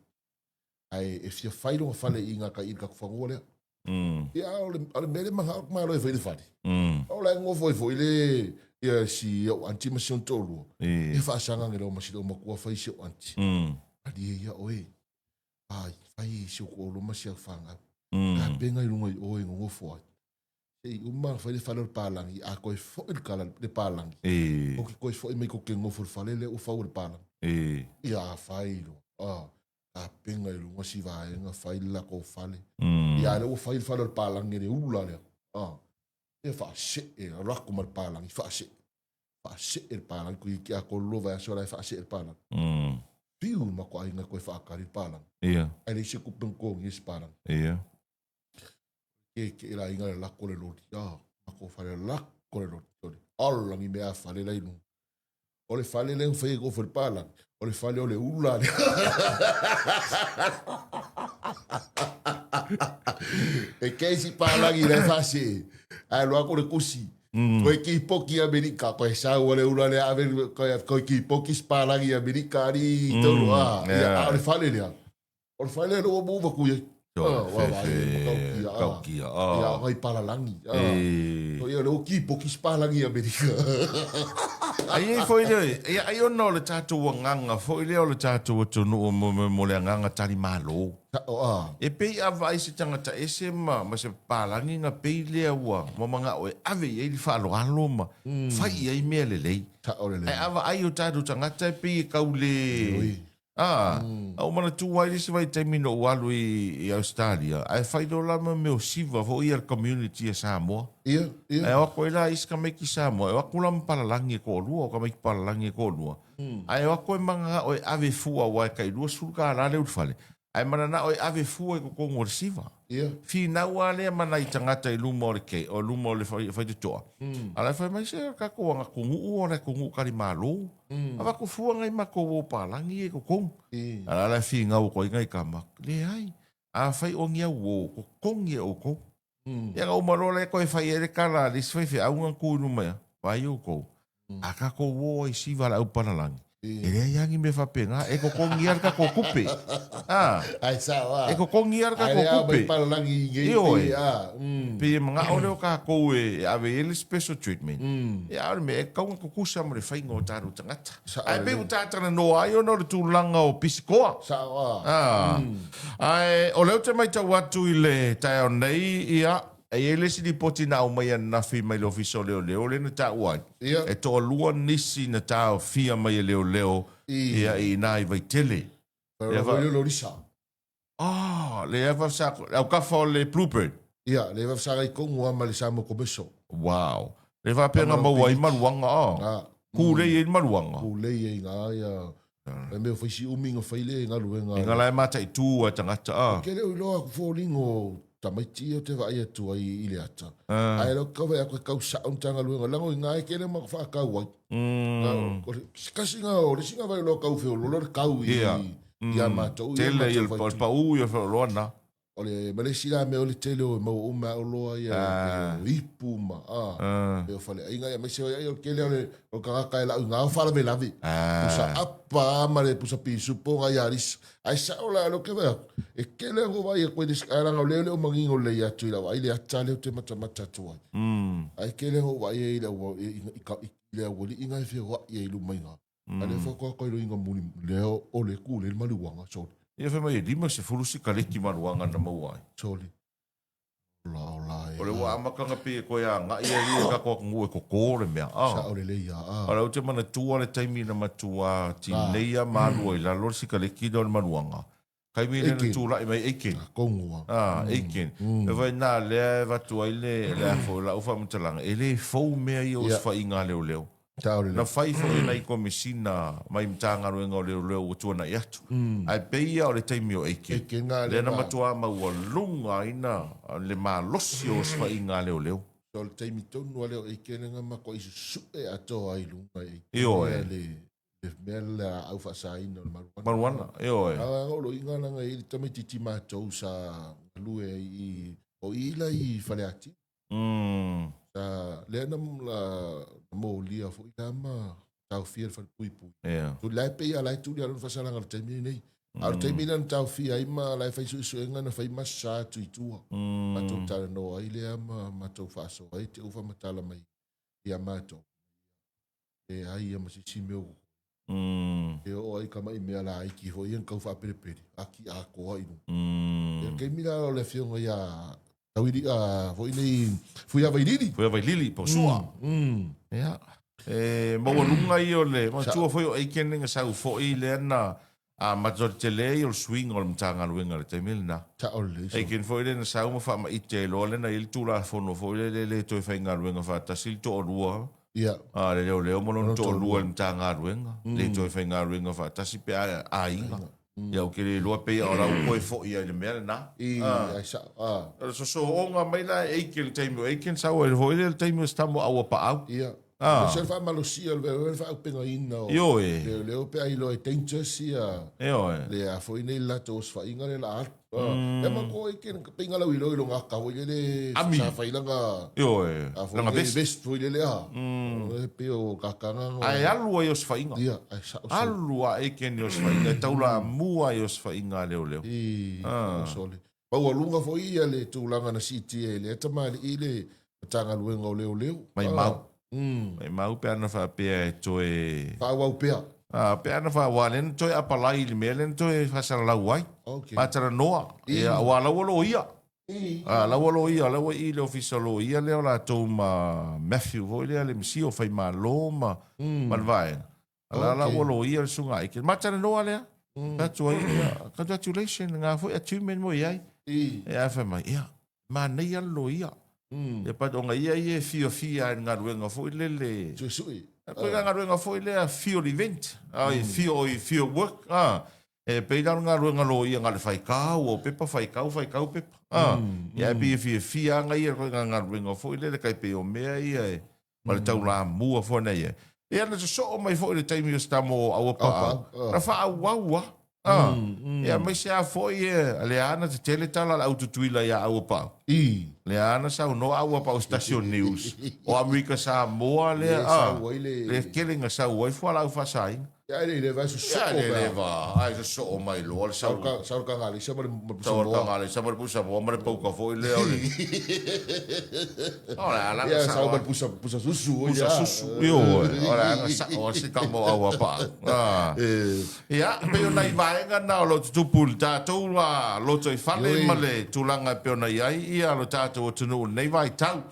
Speaker 2: Ai e fia failo fale inga ka ika ku fangole. Ya ole mele ma lo e foi fali. Ola ngofo foi le ya si o anti mission tolu. E fa sanga ngelo ma si do ma ku fa si o anti. Adi ya oi. Ai fai si ko lo ma si fanga. Ka penga i lunga i oe ngofo. E uma fai le fale palangi a koe fo il kala le palangi. O ki koe fo i me ko ke ngofo fale le o fa o le palangi. Ia fai lo. Ka penga i lunga si vai nga fai la ko fale. Ia le o fai le fale palangi le ula le. E fa se e rako mar palangi fa se. Fa se el palangi ko ki a ko lo va so la fa se el palangi. Piu ma ko ai nga koe fa ka le palangi. Ai le se ku penko ngi palangi. Ke la inga la ko le loti ko fale la ko le loti alla mi mea fale la inu o le fale le fai go for pala o le fale o le ula e ke si pala gi le fase ai lo ko le kusi ko ki poki Amerika ko sa o le ula le ave ko ki poki pala gi Amerika ri to ya o le fale le o le fale lo mo va ku
Speaker 1: Kaukia.
Speaker 2: Ia vai paralangi. Ia le oki poki spalangi Amerika.
Speaker 1: Ai foi le. Ai ono le tatu nganga foi le le tatu tunu mo le nganga tali malo. E pe avai se tangata ese ma se palangi nga pe le wa. Mo manga o ave e li falo alo ma. Fai ai me le lei. Ai ava ai o tatu tangata pe kaule. Au mana tu wai se vai termino walu i Australia. Ai fai do la me o siva vo i community e Samoa.
Speaker 2: Ia.
Speaker 1: Ai wa ko ila iska me ki Samoa. Ai wa kula mpalalangi ko lua, ka me ki palalangi ko lua. Ai wa ko manga o ave fua wa kai lua sulka la le ufale. Ai mana na oi ave fua ko kongo siva.
Speaker 2: Ia.
Speaker 1: Fi na wale mana I tangata I luma o le ke o luma o le fai te toa. Ala fai mai se ka ko nga kongu o le kongu kari malo. Ava ko fua ngai ma ko o palangi e ko kong. Ala la fi nga o ko ngai kama. Le ai. A fai o ngia wo ko kongi o ko. Ia ga o marola ko e fai ere kala le fai fi au nga ku numa. Vai o ko. A ka ko wo I siva la au panalangi. E rea yangi me whapenga, e ko kongi ar ka ko kupe.
Speaker 2: Ai sawa.
Speaker 1: E ko kongi ar ka ko kupe.
Speaker 2: Ai palangi ngei.
Speaker 1: Pe mga ole o ka ko e ave ele special treatment. E aure me e kaunga ko kusa mo le whainga o taru tangata. Ai pe o tātana no ai o no le tūlanga o pisikoa.
Speaker 2: Sawa.
Speaker 1: Ai o leo te mai tau atu I le tai o nei ia. E ele si di poti na o mai ana fi mai lo fiso leo le na ta uai. E to lua nisi na ta o fia mai leo ia I nai vai tele.
Speaker 2: Pero lo risa.
Speaker 1: Le eva sa au kafa o le bluebird.
Speaker 2: Ia, le eva sa I kongu ama le samo komeso.
Speaker 1: Wow. Le va penga ma wai maruanga Ku le I maruanga.
Speaker 2: Ku le I ngā ia. E meo whaisi uminga whaile ngā luenga.
Speaker 1: Inga lai mata I tū a tangata
Speaker 2: Ke leo I loa ku fōringo tamaiti o te vai atu ai I le ata. Ai lo kawe a koe kau saun tanga luenga. Lango I ngā e kele ma whakau ai. Kasi ngā o le singa vai lo kau whio lo le kau I a mātou.
Speaker 1: Tele I pa uu I a loa na.
Speaker 2: O le Malaysia me o le tele o mau o mea o loa ia ipu ma. Me o whale. Inga ia mese o ia o kele o kakaka e lau ngā o whala me lavi. Pusa apa ama le pusa pisu po ngā iaris. Ai sa o la lo ke vea. E kele o vai e koe des kairanga o leo leo mangingo le ia tu I lau. Ai le ata leo te mata tuai. Ai kele o vai e ila ua I le awali inga e whia wai e ilu mai ngā. Ai le whakua koe lo inga muni leo o le ku le maluanga sori.
Speaker 1: Ia whai mai lima se furusi kaleki maruanga na mauai.
Speaker 2: Soli. Ola.
Speaker 1: O le wa amakanga pe koe a nga ia ia ka kua ngu e ko kore mea.
Speaker 2: Sa o le leia.
Speaker 1: Ala o te mana tua le taimi na matua ti neia marua I la lor si kaleki do le maruanga. Kai mi le tu la mai eiken.
Speaker 2: Kongua.
Speaker 1: Eiken. E vai na le vatua I le fo la ufa mtalanga. E le fou mea I o sfa inga leo. Na fai fo I ko misina mai mtanga ruenga o leo o tuana I atu. Ai peia o le taimi o eiken. Le na matua maua lunga ina le malosi o sfa inga leo.
Speaker 2: So le taimi tonu a leo eiken nga mako I supe ato ai lunga eiken.
Speaker 1: Io e.
Speaker 2: Le mea le au whasa ina o maruana.
Speaker 1: Maruana, io e.
Speaker 2: Olo inga nanga I tame titi mātou sa lue I o ila I whale ati. Le anam la mo lia fo I ma tau fia le pui. Tu lai pe ia lai tu lia lon fasalanga le taimi nei. Al taimi nan tau fia I ma lai fai su enga na fai masa tu I tua. Matou tala no ai le ama matou faso ai te ufa matala mai ia matou. E ai ama si meo. E o ai kama I mea la ai ki ho ian kau fa perepere. Aki a ko ai no. E ke mira o le fionga ia tawiri foi nei fui a vailili.
Speaker 1: Foi a vailili po sua. Ia. E mo lunga I o le, ma tua foi o eiken nga sau foi le na a major tele o swing o mtanga luenga le temilna.
Speaker 2: Ta ole.
Speaker 1: Eiken foi le na sau mo fa ma ite lo le na il tula fono foi le to fa nga luenga fa tasil to lua.
Speaker 2: Ia.
Speaker 1: Le mo no to lua mtanga luenga. Le to fa nga luenga fa tasi pe a inga. Ia o ke le loa pe ora o koe fo ia le mea na.
Speaker 2: Ai sa.
Speaker 1: So onga mai la eiken teimo eiken sa o foi le teimo stamo au pa au.
Speaker 2: Ia. Se fa malosia le fa penga ina.
Speaker 1: Io e.
Speaker 2: Le o pe ai lo e dangerous ia.
Speaker 1: Io e.
Speaker 2: Le a foi nei la tos fa inga le la. E ma ko eiken penga la wilo lo nga ka o le sa fa ilanga.
Speaker 1: Io e.
Speaker 2: Langa best foi le a. E pe o ka kanga.
Speaker 1: Ai alu ai os fa inga.
Speaker 2: Ia, ai sa.
Speaker 1: Alu a eiken os fa inga taula mua os fa inga leo.
Speaker 2: Sole. Pa o lunga foi ia le tu langa na city le tamali ile tanga luenga o leo.
Speaker 1: Mai mau. Mai mau pe ana fa pe to e.
Speaker 2: Pa wa pe.
Speaker 1: Pe ana fa wa len to a palai le melen to e fa sa la wai.
Speaker 2: Okay.
Speaker 1: Pa tra noa. E wa la wo ia. La wo ia la wo I le official ia le la to ma Matthew vo le msi o fa ma loma. Man vai. La wo ia sunga I ke ma tra noa le. That's why congratulations nga fo achievement mo ia. E a fa mai ia. Ma nei lo ia. E pa donga ia fio nga ruenga fo le.
Speaker 2: Sui.
Speaker 1: Ko nga ruenga fo le fio event. Ai fio work. E peina ngā ruenga lo ia ngā le whaikau o pepa whaikau pepa. Ia e pia fia ngai e koe ngā ruenga fo i le kai pe o mea ia e. Ma le tau la mua fo nei e. E ana so o mai fo i le taimi o stamo au pa. Na wha au aua. Ia mai se a fo i e. Le ana te tele tala la autotuila ia au pa. Le ana sa no au pa o Station News. O Amerika sa moa le. Le kelinga sa uai fo la au fasai.
Speaker 2: Ja, ele vai so so.
Speaker 1: Ja, ele va. Ai so o mai lo.
Speaker 2: Saur ka ngali, sa mo
Speaker 1: Saur ka ngali, sa mo pusa mo, mo pou ka foi le ole. Ora, ala
Speaker 2: ja, saur mo pusa susu,
Speaker 1: pusa susu. Yo, ora, sa o se ka mo au pa. Ja, pe ona i vai nga na lo tu pulta tu la lo tu fale male tu langa pe ona ai ia lo tato tunu nei vai tau.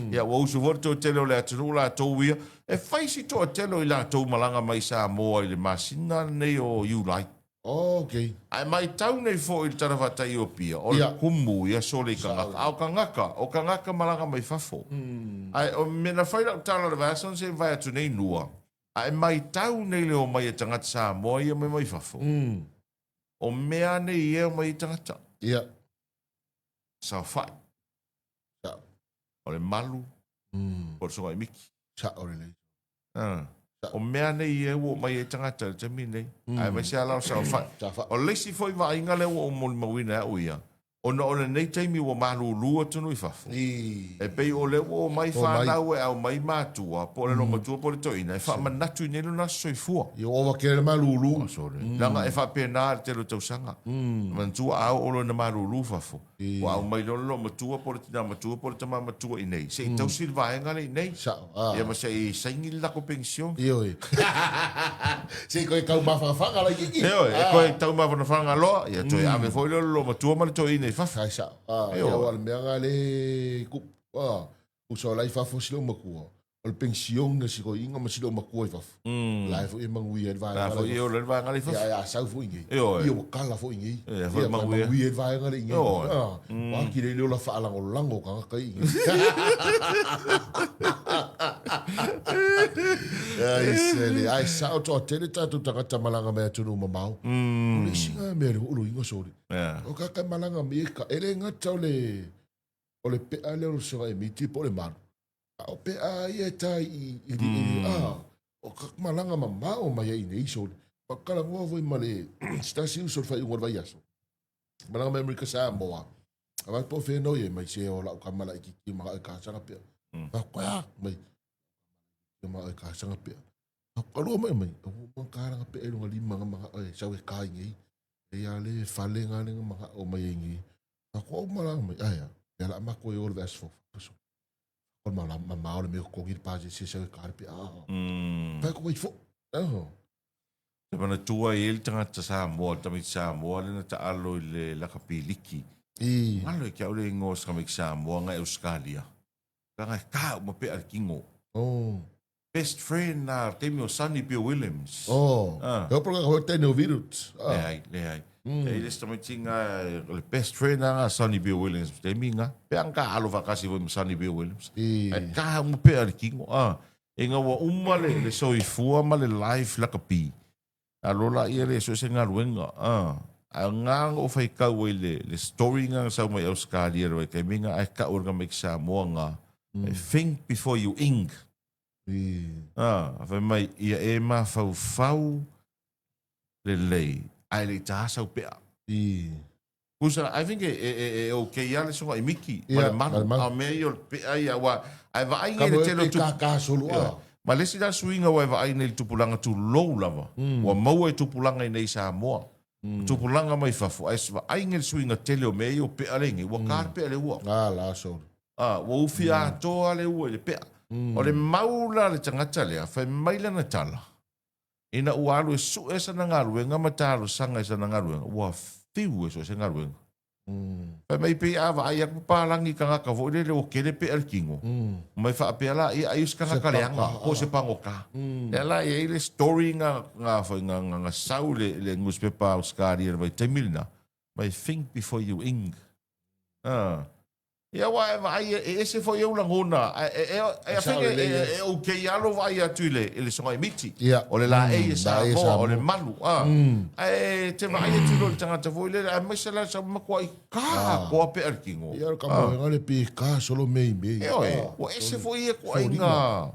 Speaker 1: Ja, wo so vorto tele le tunu la tu ia. E faisi to telo I la tau malanga mai sa moa I le masina nei o you like.
Speaker 2: Okay.
Speaker 1: Ai mai tau nei fo I tarawata I o pia. O le kumu ia sole kangaka. Au kangaka. O kangaka malanga mai fafo. Ai o mena whaira tala le vason se vai atu nei nua. Ai mai tau nei le o mai e tangata sa moa ia mai fafo. O mea nei ia mai tangata.
Speaker 2: Ia.
Speaker 1: Sa whai. O le malu. O le songa I miki.
Speaker 2: Sa ore nei.
Speaker 1: O mea nei e o mai e tangata te mi nei. Ai mai se ala sa fa. O lesi foi va inga le o mo mawina o ia. O no o nei taimi o malu lua tunu I fafo. E pei o le o mai fa na o au mai matua po le no matua po le toina. E fa manatu nei na soifua.
Speaker 2: Yo o wa kere malulu.
Speaker 1: Langa e fa pena te lo tau sanga. Mantua au o na malu fafo. O au mai lo matua po le tina matua po le tama matua I nei. Se tau silva enga nei. Ia ma se saingi la ko pension.
Speaker 2: Io e. Se ko ka ma fa la ki.
Speaker 1: Io e ko tau ma fa nga lo. Ia toi ave foi lo matua ma toi nei.
Speaker 2: Fa sa. Ia wal me ngale ku. Uso lai fa fo silo makua. O le pension na siko inga ma silo makua I fa. Lai fo I mangui e vai.
Speaker 1: Lai fo I o le vai ngale fa.
Speaker 2: Ia sa fo ingi.
Speaker 1: Io
Speaker 2: kala fo ingi.
Speaker 1: Ia fo mangui
Speaker 2: e vai ngale ingi. Wa ki le la fa lango lango ka ka ingi. Ai sa o to tele tatu tangata malanga me tunu mamau. Le singa me ulu ingo sori. O ka malanga me ka ele ngata o le pe ale o so e miti po le mar. O pe a ia tai o ka malanga mamau mai ai nei sori. Pa kala ngo voi male stasi uso fa ngor vai aso. Malanga me Amerika sa moa. Ava po fe no ye mai se o la ka mala ki ma ka sanga pe. Pa kwa mai ma ka sanga pe. Pa lo mai o ma ka nga pe lo ngali ma sa we ka ngi. E ale fale nga ma o mai ngi. Pa ko mala mai aya. Ya la ma ko yo le asfo. Ko mala ma o me ko gir pa se sa ka pe. Pa ko mai fo.
Speaker 1: Te mana tua I el tangata sa moa, tamit sa moa, le na ta alo I le lakapiliki. Malo kia ule ngos kamik sa moa ngai Australia. Ka ngai ka ma pe al kingo. Best friend na temi o Sonny Bill Williams.
Speaker 2: Eu proga ho tenu virus.
Speaker 1: Le ai. E le sta tinga le best friend na Sonny Bill Williams. Temi nga pe ang ka alo vakasi vo Sonny Bill Williams. Ka mo pe al kingo. E nga wa umale le soifua ma le live lakapi. Alola ia le so se ngaruenga. Nga o fai ka le story nga sa mai Australia ro ke minga ai ka orga make sa mo nga. Think before you ink. Fa mai ia e ma fau le ai le ta sa pe. Kusa I think okay ya le so ai miki. Ma me yo pe ai wa ai va ai le telo tu
Speaker 2: ka solo.
Speaker 1: Ma lesi da swinga wa va ai nei tupulanga tu low lava. Wa mau e tupulanga nei sa mo. Tupulanga mai fafu ai swa ai ngel swinga tele o me o pe alengi wa kar pe ale wa.
Speaker 2: La so.
Speaker 1: Wa ufia to ale wa le pe. O le maula le tangata le fa mai lana tala. Ina ualu e su esa na ngaru nga matalo sanga esa na ngaru wa fiu eso esa ngaru. Fa mai pe ava ai aku palangi kanga ka vo le o kele pe alkingo. Mai fa pe ala ai us kanga kaleanga o se pangoka. Ela e le story nga fa nga saule le newspaper Australia vai temilna. Mai think before you ing. Ia wa e vai e se foi eu langona. E fenge e o ke alo vai atule ele songa e miti. O le la e sa mo o le malu. E te vai e tulo le tanga te foi le a mesela sa makua i ka ko pe arkingo.
Speaker 2: Ia ka mo ngale pi ka solo mei.
Speaker 1: O e se foi e ko inga.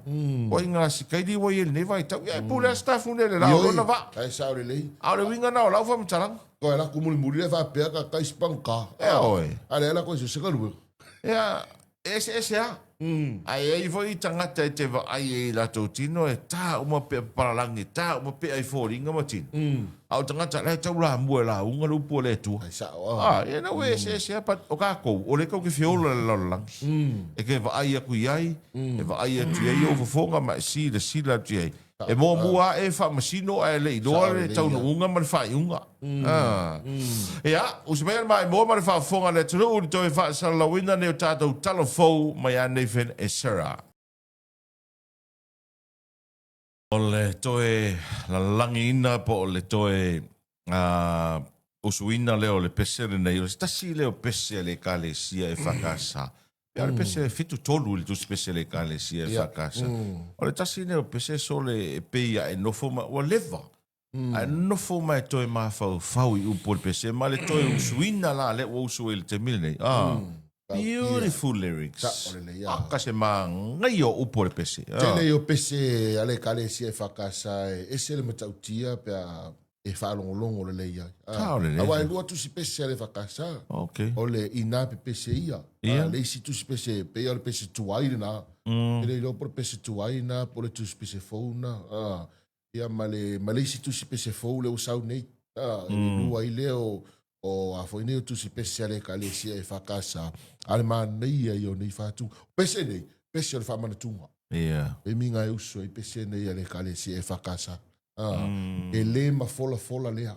Speaker 1: Ko inga si kai di wo ele ne vai tau. E pula staff ne le la ona va.
Speaker 2: Ai sa le le.
Speaker 1: A le winga na o la fa mtarang.
Speaker 2: Ko la ku muri le va pe ka kai spanka. Ale la ko se ka lu.
Speaker 1: Ia, ese a. Ai foi tangata te va ai la totino e ta uma pe paralangi ta uma pe ai foringa matin. Au tangata le tau la mua la unga lupo le tu.
Speaker 2: Ai sa.
Speaker 1: E na we ese pa o ka ko o le ko ke fiola la lang. E ke va ai ku ai, e va ai tu ai o fonga ma si le si la tu ai. E mo mua e fa masino e le do le tau unga ma fa unga. Ia, o se mai mai mo ma fa fonga le tru o to fa sa la winda ne tato telefo mai ane fen e sera. O le toe la langi ina po le toe usuina leo le pesere nei o stasi leo pesere le kale sia e fakasa. Ia le pese fitu tolu le tu pese le kale sia e fakasa. O le tasi leo pese sole e peia e nofo ma o leva. A nofo ma e toe ma fau i upo le pese ma le toe usuina la le o usu il te mile. Beautiful lyrics. Aka se ma ngai o upo le pese.
Speaker 2: Tele o pese ale kale sia e fakasa e se le matautia pe e whaalongolongo le leia. Awa e lua tusi pese ale whakasa. O le ina pe pese ia. Le isi tusi pese, pe ale pese tuai na. Ele ilo por pese tuai na, por le tusi pese fou na. Ia ma le isi tusi pese fou le usau nei. Lua i leo o a foi nei tusi pese ale kale sia e whakasa. Ale maa nei ai o nei whatu. Pese nei, pese ale whamana tunga. E minga e uso i pese nei ale kale sia e whakasa. E le ma fola lea.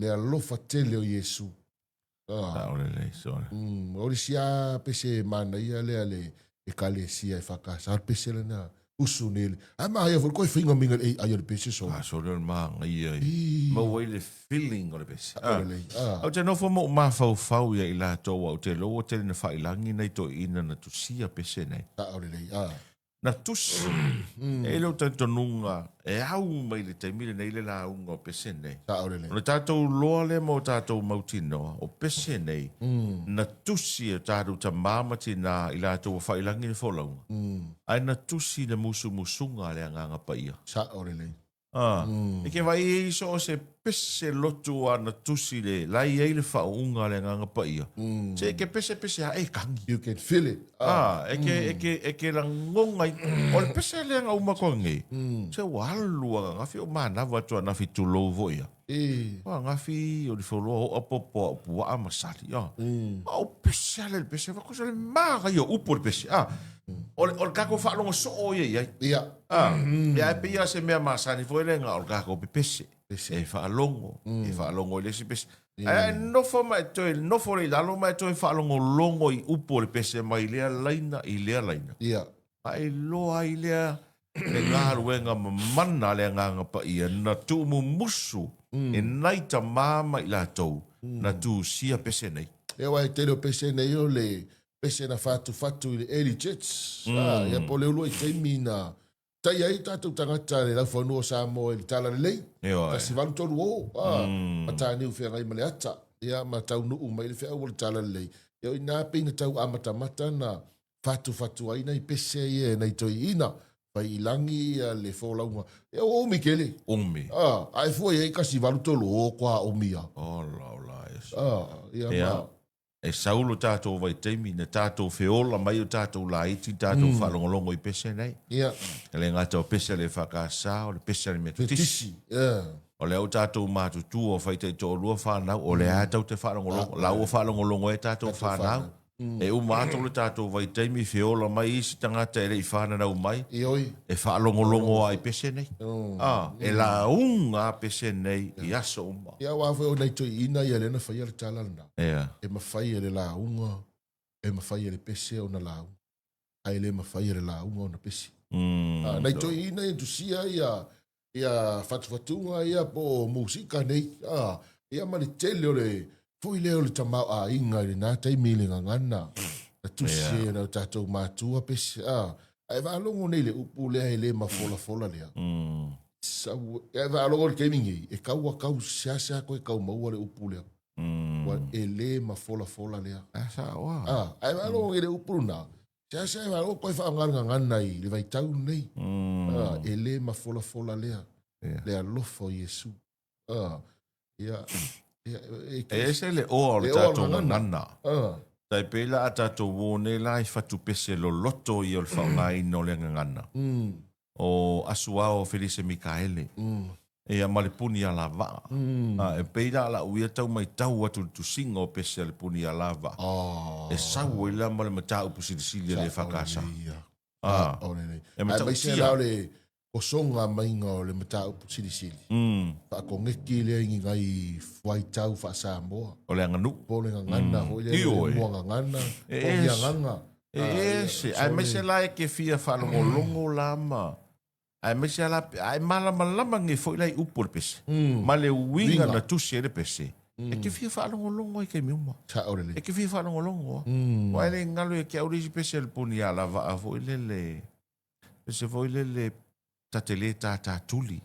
Speaker 2: Lea lofa tele o Yesu. O le sia pese mana ia lea le e kale sia e whakasa. Ar pese le na usu nele. A maa ia koe whinga minga e ai o le pese so.
Speaker 1: So le maa ia. Ma wai le feeling o le pese. Au te nofo mo ma fau ia i la toa o te loo tele na whailangi nei to ina na tu sia pese nei. Na tusi, e leo tantonunga, e au mai le taimile nei le la unga o pese nei. O tātou loa le mo tātou mautino, o pese nei, na tusi e tātou ta mamati na i la tō whailangi ni wholaunga. Ai na tusi na musunga le anganga paia. E ke vai e iso o se pese lotu ana tusi le, lai e le whaunga le anganga paia. Se ke pese ha e kangi.
Speaker 2: You can feel it.
Speaker 1: E ke la ngonga o le pese le anga umakongi. Se walua ngafi o mana watu anafi tulo voia. Ngafi o li wholoa o apopo apua amasari. O pese le pese wakosa le maga i o upo le pese. O le kako whaalonga so o iei. Ia e pia se mea masani foi le nga o le kako pe pese. E whaalongo. E whaalongo i lesi pese. E nofo mai toi, nofo rei lalo mai toi whaalongo longo i upo le pese mai lea laina i lea laina. Ai loa i lea e ngā ruenga mana lea nganga pa ia na tu mu musu e naita mama i la tau na tu sia pese nei.
Speaker 2: E wai te leo pese nei o le pese na fatu i le Early Church. Ia po leo lua i teimi na tai ai tātou tangata le lau whanua sa mo e tala le lei. Kasi walu tolu o. Matani u whengai male ata. Ia ma tau nuu mai le whea ua le tala le lei. Ia i nā pina tau amata na fatu ai nei pese ia nei toi ina. Pai ilangi le wholaunga. Ia o omi kele.
Speaker 1: Omi.
Speaker 2: Ai fua ia i kasi walu tolu o kwa omia.
Speaker 1: Laula yes.
Speaker 2: Ia ma.
Speaker 1: E saulo tātou vai teimi, na tātou whiola mai o tātou la iti, tātou whalongolongo i pese nei. Le ngata o pese le whakasa, o le pese le metutisi. O le au tātou mātutu o whaite tō lua whanau, o le ātau te whalongolongo, lau o whalongolongo e tātou whanau. E umātou le tātou vai teimi whiola mai isi tangata e rei whanau mai. E whalongolongo ai pese nei. E la unga pese nei i aso uma.
Speaker 2: Ia wawe o nei toi ina ia lena whai ale tālana.
Speaker 1: E
Speaker 2: mawhai ale la unga, e mawhai ale pese o na la unga. Ai le mawhai ale la unga o na pese. Nei toi ina i tusia ia whatuwhatunga ia po musika nei. Ia mani tele o le fui leo le tamau a inga le nā teimi le ngangana. Na tusi na tatou matua pese. Ai valongo nei le upu lea le mafola lea. Ai valongo le kemingi. E kau siasa koe kau maua le upu lea. Wa ele mafola lea. Ai valongo le upu na. Siasa ai valongo koe whaangana i le vai tau nei. Ele mafola lea. Le alofa Yesu.
Speaker 1: E se le o le tatou ngana. Tai pela a tatou wone la I fatu pese lo loto I o le whaungai no le ngana. O asua o Felise Mikaele. E a malepuni a lava. E peila la uia tau mai tau atu tu singo pese le puni a lava. E sau ila male matau pusili le whakasa. E matau tia.
Speaker 2: O songa mainga o le matau sili. Pa ko ngeki le ngai fai tau fa Samoa.
Speaker 1: O le nganu.
Speaker 2: Po le ngana ho le mo ngana. O ia nganga.
Speaker 1: Se ai me se la ke fia fa longo lama. Ai me se la ai malama ngi foi lai upor pese. Ma le winga na tu se le pese. E ke fia fa longo ke mi uma. E ke fia fa longo. Wa le ngalo ke auri pese le puni ala va foi le. Pese foi le tatele tuli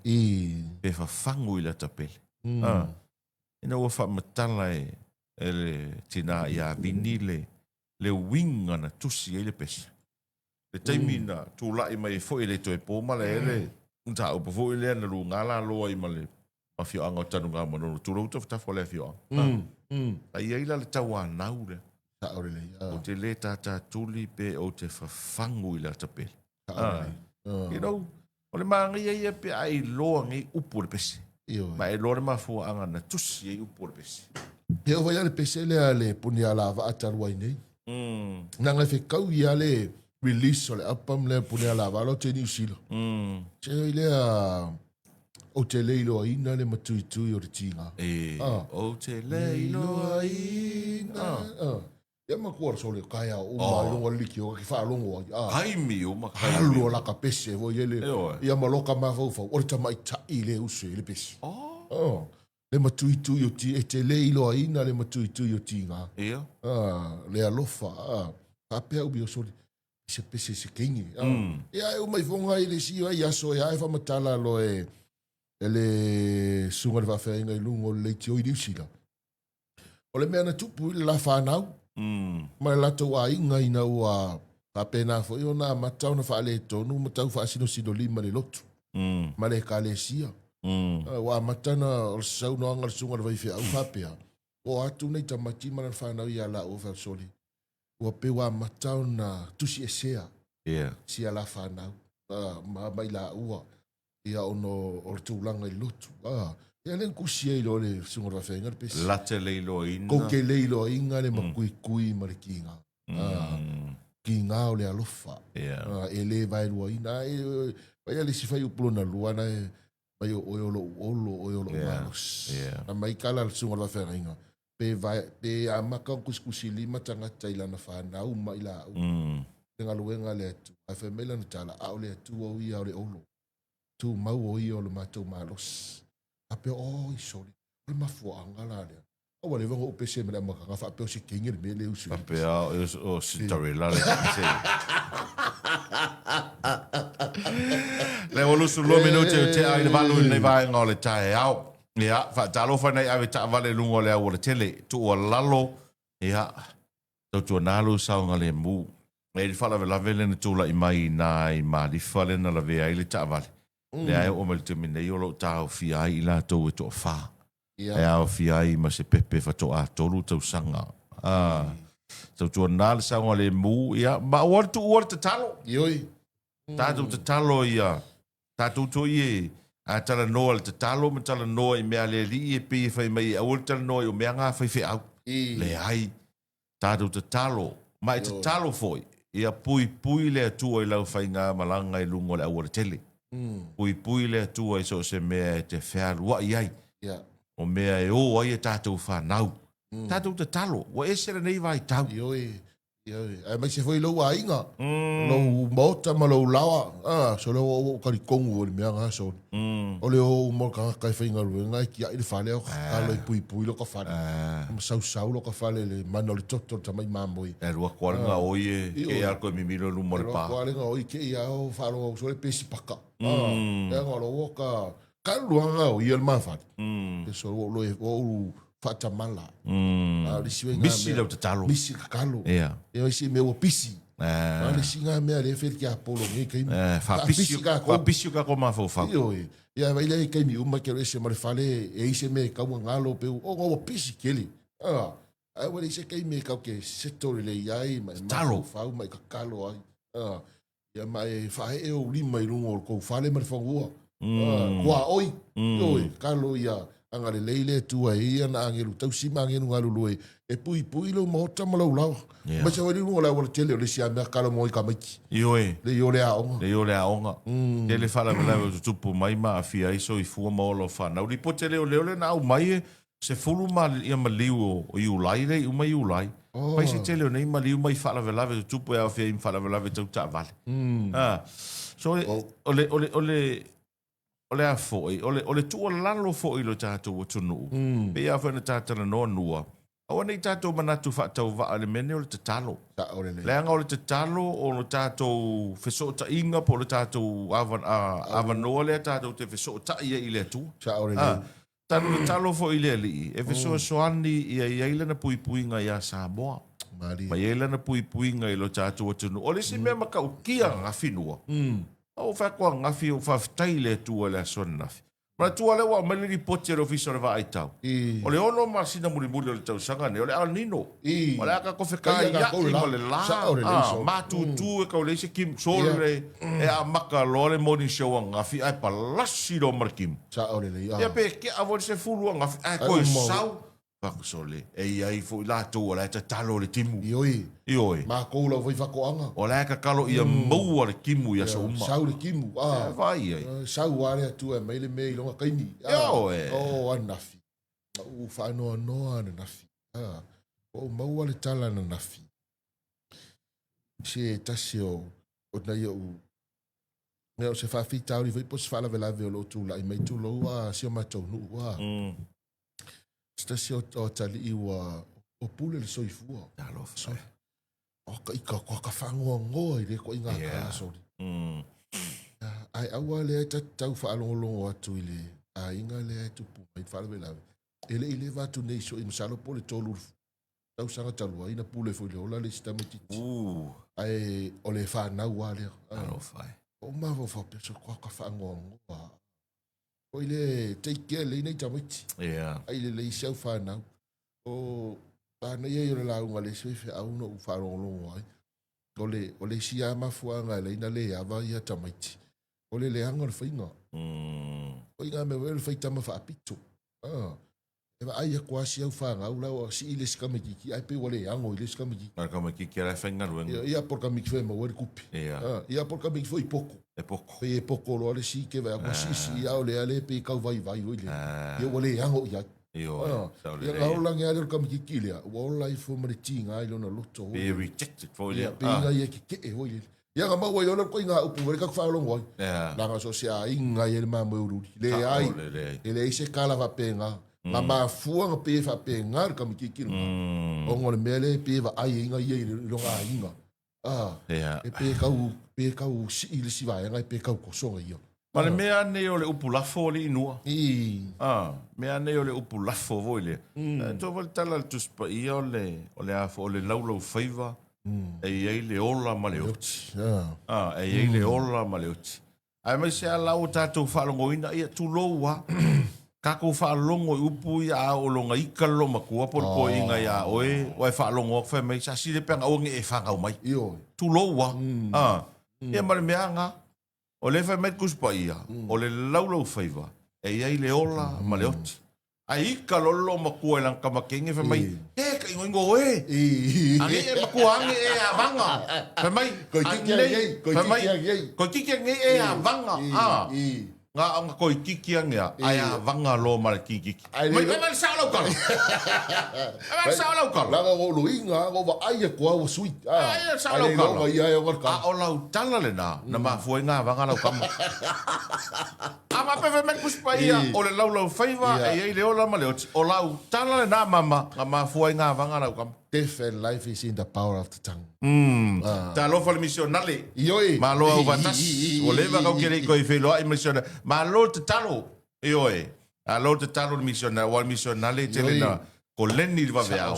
Speaker 1: pe fa fangu ila tapele ina wa fa matala ele tina ya vinile le winga na tusi ele pes le taimina tu la I mai fo ele to e po mala ele nta o po ele na lu ngala lo I male a fio anga tanu nga mono tu lo to fa fo le fio ai ila le tawa naure o te le tuli pe o te fa fangu ila tapele you know o le mangi ia pe ai loa ngai upu le pese. Ma e loa le mafua anga na tusi ai upu le pese.
Speaker 2: He o vai le pese le ale puni ala va atarua I nei. Nanga fe kau ia le release o le apam le puni ala va lo te New Zealand. Che le o te leilo ina le matuitui o le tinga.
Speaker 1: O te leilo ina.
Speaker 2: Ia makua so le kaya o mai longa liki o ki wha longo.
Speaker 1: Haimi o maka.
Speaker 2: Halu o laka pese vo ele. Ia maloka mawhau o le tamai tai le usu le pese. Le matuitui o ti e te leilo a ina le matuitui o ti ngā. Le alofa. Kapea ubi o soli. Se pese se kengi. Ia e o mai fonga I le si ai aso ia e whamatala lo e le sunga le whawhea inga I lungo le ti o I diusila. O le mea na tupu I le la whanau. Mai lato a inga ina ua papena fo I ona matau na whaale tonu matau wha sino lima le lotu. Ma le kalesia. Wa matana o sau no anga sunga le waiwhea au hapea. O atu nei tamaki mana whanau I ala o soli. Ua pe wa matau na tusi esea. Si ala whanau. Mai la ua. Ia ono o le tūlanga I lotu. Ia len kusia I lo le sunga le waiwhea inga pesi.
Speaker 1: Late leilo ina.
Speaker 2: Ko ke leilo inga le makui ma le kinga. Kinga o le alofa. E le vai lua ina. Vai le si fai uplo na lua na e vai o olo malos. Na mai kala le sunga la whera inga. Pe vai, pe a maka kuskusi lima tangata ila na whanau ma ila au. Tenga luenga le atu. A whemela na tala au le atu o ia o le olo. Tu mau o ia o le matou malos. A pe I sori. Le mafua angala lea. O le vango upese mele maka ngafa pe o si kengi le mele usu.
Speaker 1: Pe o si tarela le se. Le o lusu lo minute te ai le valu nei vai ngole tae au. Ia, fa talo fa nei ave ta vale lungo le o le tele tu o lalo. Ia. Tu nalu sa ngale mu. E di fala la vele ne tula I mai na I mali fale na la ve ai le ta vale. Le ai o mel te mine o lo ta o fi ai la to to fa. E au fi ai ma se pepe fa to a tolu tau sanga. Tu nal sa ngale mu ia ma o te talo.
Speaker 2: Ioi.
Speaker 1: Tatu te talo ia. Tatu to ie. A tala noa te talo me tala noa I mea le li e pe fai mai a ol tala noa o mea ngā fai fai au. Le ai. Tatu te talo. Mai te talo foi. Ia pui le atua I lau fai ngā malanga I lungo le awara tele. Pui le atua I so se mea te whea lua I ai. O mea e o ai e tātou whanau. Tātou te talo. Wa e sera nei vai tau.
Speaker 2: Ioi. Ai mai se foi lo ainga. Lo mota ma lo lawa. So lo ka kongu o me anga so. O le o mo ka fainga lu ngai ki ai le fale o ka lo pui lo ka fale. Sau lo ka fale le mano le toto tamai mamoi.
Speaker 1: E rua kualenga oi ke a koe mimiro lu mo le pa.
Speaker 2: Rua kualenga oi ke ia o falo so le pesi paka. E ngalo o ka luanga o ia le mafat. So lo e o fata mala.
Speaker 1: Misi lau te talo.
Speaker 2: Misi kakalo.
Speaker 1: Ia.
Speaker 2: E o isi me o pisi. Ale singa mea le feri ki a polo ngai kai.
Speaker 1: Fa pisi ka ko mafo fa.
Speaker 2: Ia vai le kai mi uma ke ese mare fale e ise me ka ngalo pe o pisi kele. Ai wale ise kai me ka ke setori le iai ma
Speaker 1: talo
Speaker 2: fa mai kakalo ai. Ia mai fa e o lima i lungo ko fale mare fa ua. Kwa oi. Oi kalo ia. Anga le leile tua ia na angelu tau sima angelu ngalu lue e pui lo mota malo lao ma se wali lo la tele le sia me kala mo ka miki
Speaker 1: ioe
Speaker 2: le yo le aonga
Speaker 1: tele fala la tupu mai ma afia iso i fu mo lo fa na li potele le na mai se fulu ma ia ma liu o iu lai le uma iu lai pai se tele nei ma liu mai fala la tupu e afia im fala la tu ta vale so ole a foi ole tu lalo foi lo tato tunu pe a fena tata no nua o nei tato manatu fa tau va ale mene ole tatalo le anga ole tatalo o lo tato feso ta inga po lo tato avan no le tato te feso ta ia ile tu tan talo foi ile li e feso soani ia ile na pui nga ia sa boa ma ile na pui nga lo tato tunu ole si me maka ukia ngafinua o fa kwa ngafi o fa taile tu ala sonna ma tu ala wa mali potere official va aitau o le ono ma sina muri le tau sanga ne o le alnino o le aka ko fe kai ya o le la ma tu e ka le se kim sole e a maka lore morning show ngafi ai palasi do markim
Speaker 2: sa o le
Speaker 1: ya pe ke a vol se fulu ngafi ai ko sau sole e ai fo la tu o la talo le timu ioi
Speaker 2: ma ko lo voi fa ko anga
Speaker 1: o la ka kalo ia mau le kimu ia so uma
Speaker 2: sau le kimu
Speaker 1: vai ai
Speaker 2: sau ale tu e mele me lo ka ni o anafi u fa no anafi o mau le tala na nafi se tasio o na yo ne se fa fita o voi pos fa la vela velo tu la mai tu lo se ma tu no Stasi o tali i o pule le soifua.
Speaker 1: Alo fa.
Speaker 2: O ka ka fango ngo i le ko inga ka so. Ai awa le tau fa alongo atu ile. Ai inga le tu pu mai fa vela. Ele va tu nei so i msalo pole tolu. Tau sanga talu ina pule fo le ola le stameti. Ai o le fa na wale.
Speaker 1: Alo fa.
Speaker 2: O ma vo fa pe so ka fango ngo. O ile take care le nei tamiti. Ai le seu fa na. O pa na ye yo la unga le sefe a uno u fa lo ai. O le sia ma fuanga le ina le ava ia tamiti. O le anga le fainga. O inga me wel faita ma fa pitu. E va ai kwa sia fa nga u la o si ile ska me ki ai pe wole ango ile ska me ki.
Speaker 1: Ma kama ki kera fainga ruenga.
Speaker 2: Ia por ka mi fe mo wel kupi. Ia por ka mi foi pouco.
Speaker 1: E pouco.
Speaker 2: E pouco lo le si ke va ko si au le ale pe ka vai ile. Ia wole ango ia. Ia la lang ia le kam ki kilia. Wo lai fo me tinga ai lo na loto.
Speaker 1: Be rejected for ile.
Speaker 2: Pe inga ia ki ke o ile. Ia ga ma wo yo ko inga upu ka fa lo ngoi. La ga so sia inga ile ma mo ru. Le ai. Ele se kala va penga. La ma fuanga pe fa penga kam ki kilo. O ngol mele pe va ai inga ia lo ga inga. E pe kau si ili si vai ngai pe kau ko songa ia.
Speaker 1: Ma le mea nei o le upu lafo li inua. Mea nei o le upu lafo voi le. Tō wale tala le tuspa ia o le afo o le laulau faiva. E iei le ola ma le uti. E iei le ola ma le uti. Ai mai se a lau tātou whaalongo ina ia tu loua. Kako whaalongo i upu ia a o longa ika lo makua por ko inga ia oe. Oe whaalongo whai mai sa sire peanga o nge e whangau mai. Tu loua. Ia mare mea ngā. O le whai mai kuspa ia. O le laulau whaiva. E iei le ola ma le oti. Ai ika lolo makua ilang kamakenge whai mai. Ka ingo ingo oe. Ange e makua ange e a vanga. Whai mai.
Speaker 2: Koi kiki a ngei.
Speaker 1: Koi kiki a ngei e a vanga. Nga koi kiki anga. Aya vanga lo mara kiki. Mai sa lau kala. Mai sa lau kala.
Speaker 2: Langa go luinga go ba ai ko wa sweet.
Speaker 1: Ai sa lau kala.
Speaker 2: Ai o ka.
Speaker 1: O lau tala le na. Na ma foi nga vanga lau kama. Ama pe me kuspa ia o le lau faiva e le ola ma le o lau tala le na mama. Nga ma foi nga vanga lau kama.
Speaker 2: Death and life is in the power of the tongue.
Speaker 1: Ta lo fa le misionale.
Speaker 2: Ioi.
Speaker 1: Ma lo au vatas. O leva kau kere ko i felo ai misionale. Ma lo te talo. Ioi. A lo te talo le misionale. Wa misionale te le na. Ko leni va vea.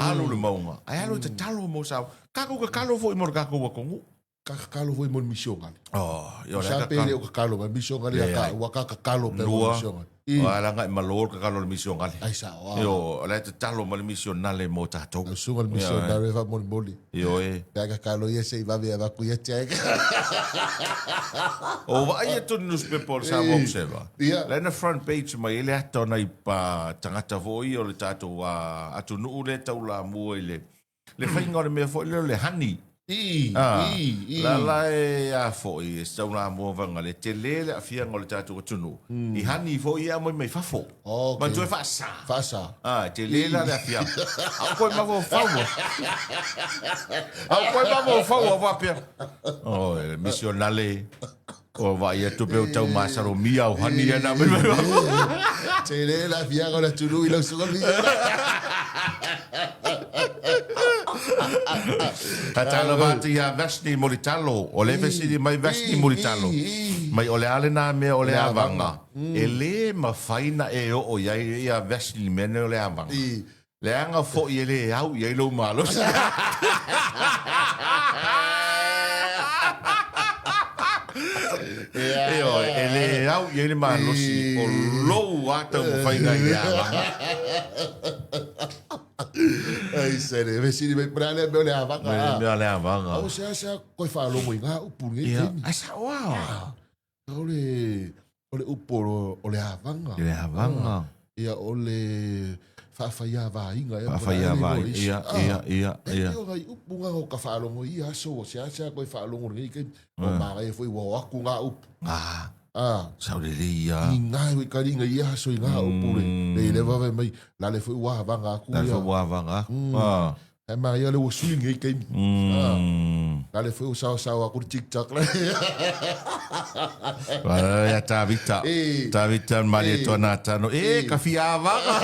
Speaker 1: Alo le maunga. Ai alo te talo mo sa. Kako ka kalo fo i mor kako wa kongu.
Speaker 2: Kakalo foi mon mission ali.
Speaker 1: Oh, yo le
Speaker 2: ka pele o kakalo, ma mission ali ka wa kakalo pe mon mission.
Speaker 1: O ala nga malor kakalo le mission ali.
Speaker 2: Ai sa wa.
Speaker 1: Yo, le te talo ma le mission nale mo tato.
Speaker 2: Sunga le mission da reva mon boli.
Speaker 1: Yo e.
Speaker 2: Ka kakalo ye se va vea va ku ye te.
Speaker 1: O va ia tu newspaper sa mo observa. Le na front page mai le ato na pa tangata foi o le tato wa atu nu le taula mo ile. Le fainga le me foi le hani. La e a foi sta una mo vanga le tele le afia ngol tatu tunu I hani foi ia mo mai fafo ma tu fa sa tele la le afia a ko ma vo fa va pia missionale o va ia tu pe tau masaro mia o hani na
Speaker 2: tele la afia ngol tunu I lo so
Speaker 1: Tatalo vati ya vesti moritalo, o le vesti mai vesti moritalo. Mai ole ale na me ole avanga. Ele ma faina e o ya vesti mene ole avanga. Le anga fo ele au ye lo malo. Ele au ye le malo si o lo ata mo faina ya.
Speaker 2: Ai sere, vesi me prale me le avanga.
Speaker 1: Me le avanga.
Speaker 2: O se ko fa lo mo nga upu ngi.
Speaker 1: Ai sa wow.
Speaker 2: Ole upo ole avanga.
Speaker 1: Le avanga.
Speaker 2: Ia ole fa ia va inga
Speaker 1: ia. Ia.
Speaker 2: Ia ga upu nga o ka fa lo mo ia so se ko fa lo mo ngi ke. O ma ga foi wo aku nga upu.
Speaker 1: Saureria.
Speaker 2: Inga we karinga ia so inga upu le leva ve mai la le foi wa vanga aku.
Speaker 1: La foi wa vanga.
Speaker 2: E mai ole o swing ngi ke. La le foi sa aku TikTok la.
Speaker 1: Ya Tavita. Tavita mali tona tano. Ka fia vanga.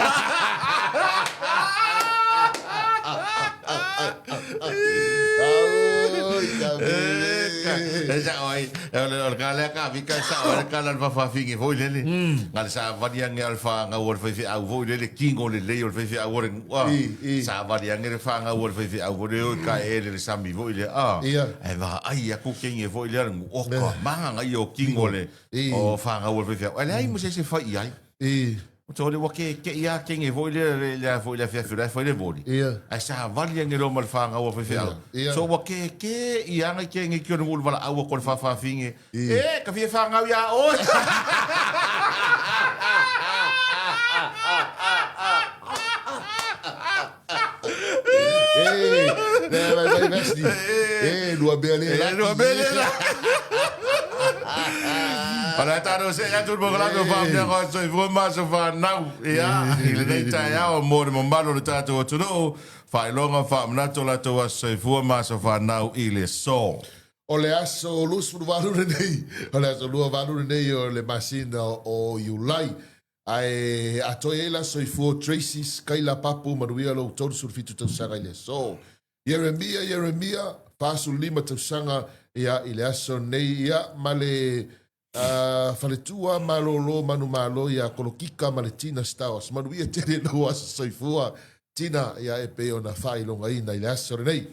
Speaker 1: Esa oi, el kala ka vika sa o kala va fa fingi foi lele. Ngal sa variang al fa nga wor fe au foi lele kingo le le ol fe au wor. Sa variang le fa nga wor fe au wor ka ele sa mi foi le. E va ai ku kinge foi le o ko manga nga yo kingo le. O fa nga wor fe. Ele ai mo se fa ai. So le wake ke ia kinge foi le foi le voli. Ai sa variang le mal fa nga wor fe. So wake ke ia nga kinge ki no wala au ko fa finge. Ka fi fa nga ya o.
Speaker 2: Vai vesti. Lua bele.
Speaker 1: Ala taro se ya tu bola ko fam ya ko so vraiment so fa now ya il nei ta ya o mo malo ta to no fa longa fam na to la to so vraiment so fa now il so
Speaker 2: o le aso lus fu valu nei o le aso lua valu nei o le masina o Iulai ai atoela so fu Tracy's kaila papu maruia lo todo sur fitu to sanga ile so Jeremia pasu lima to sanga ya ile aso nei ya male faletua malolo manu malo ya kolokika maletina stawas manuia tere no soifua tina ya epeo na failonga ina ile aso nei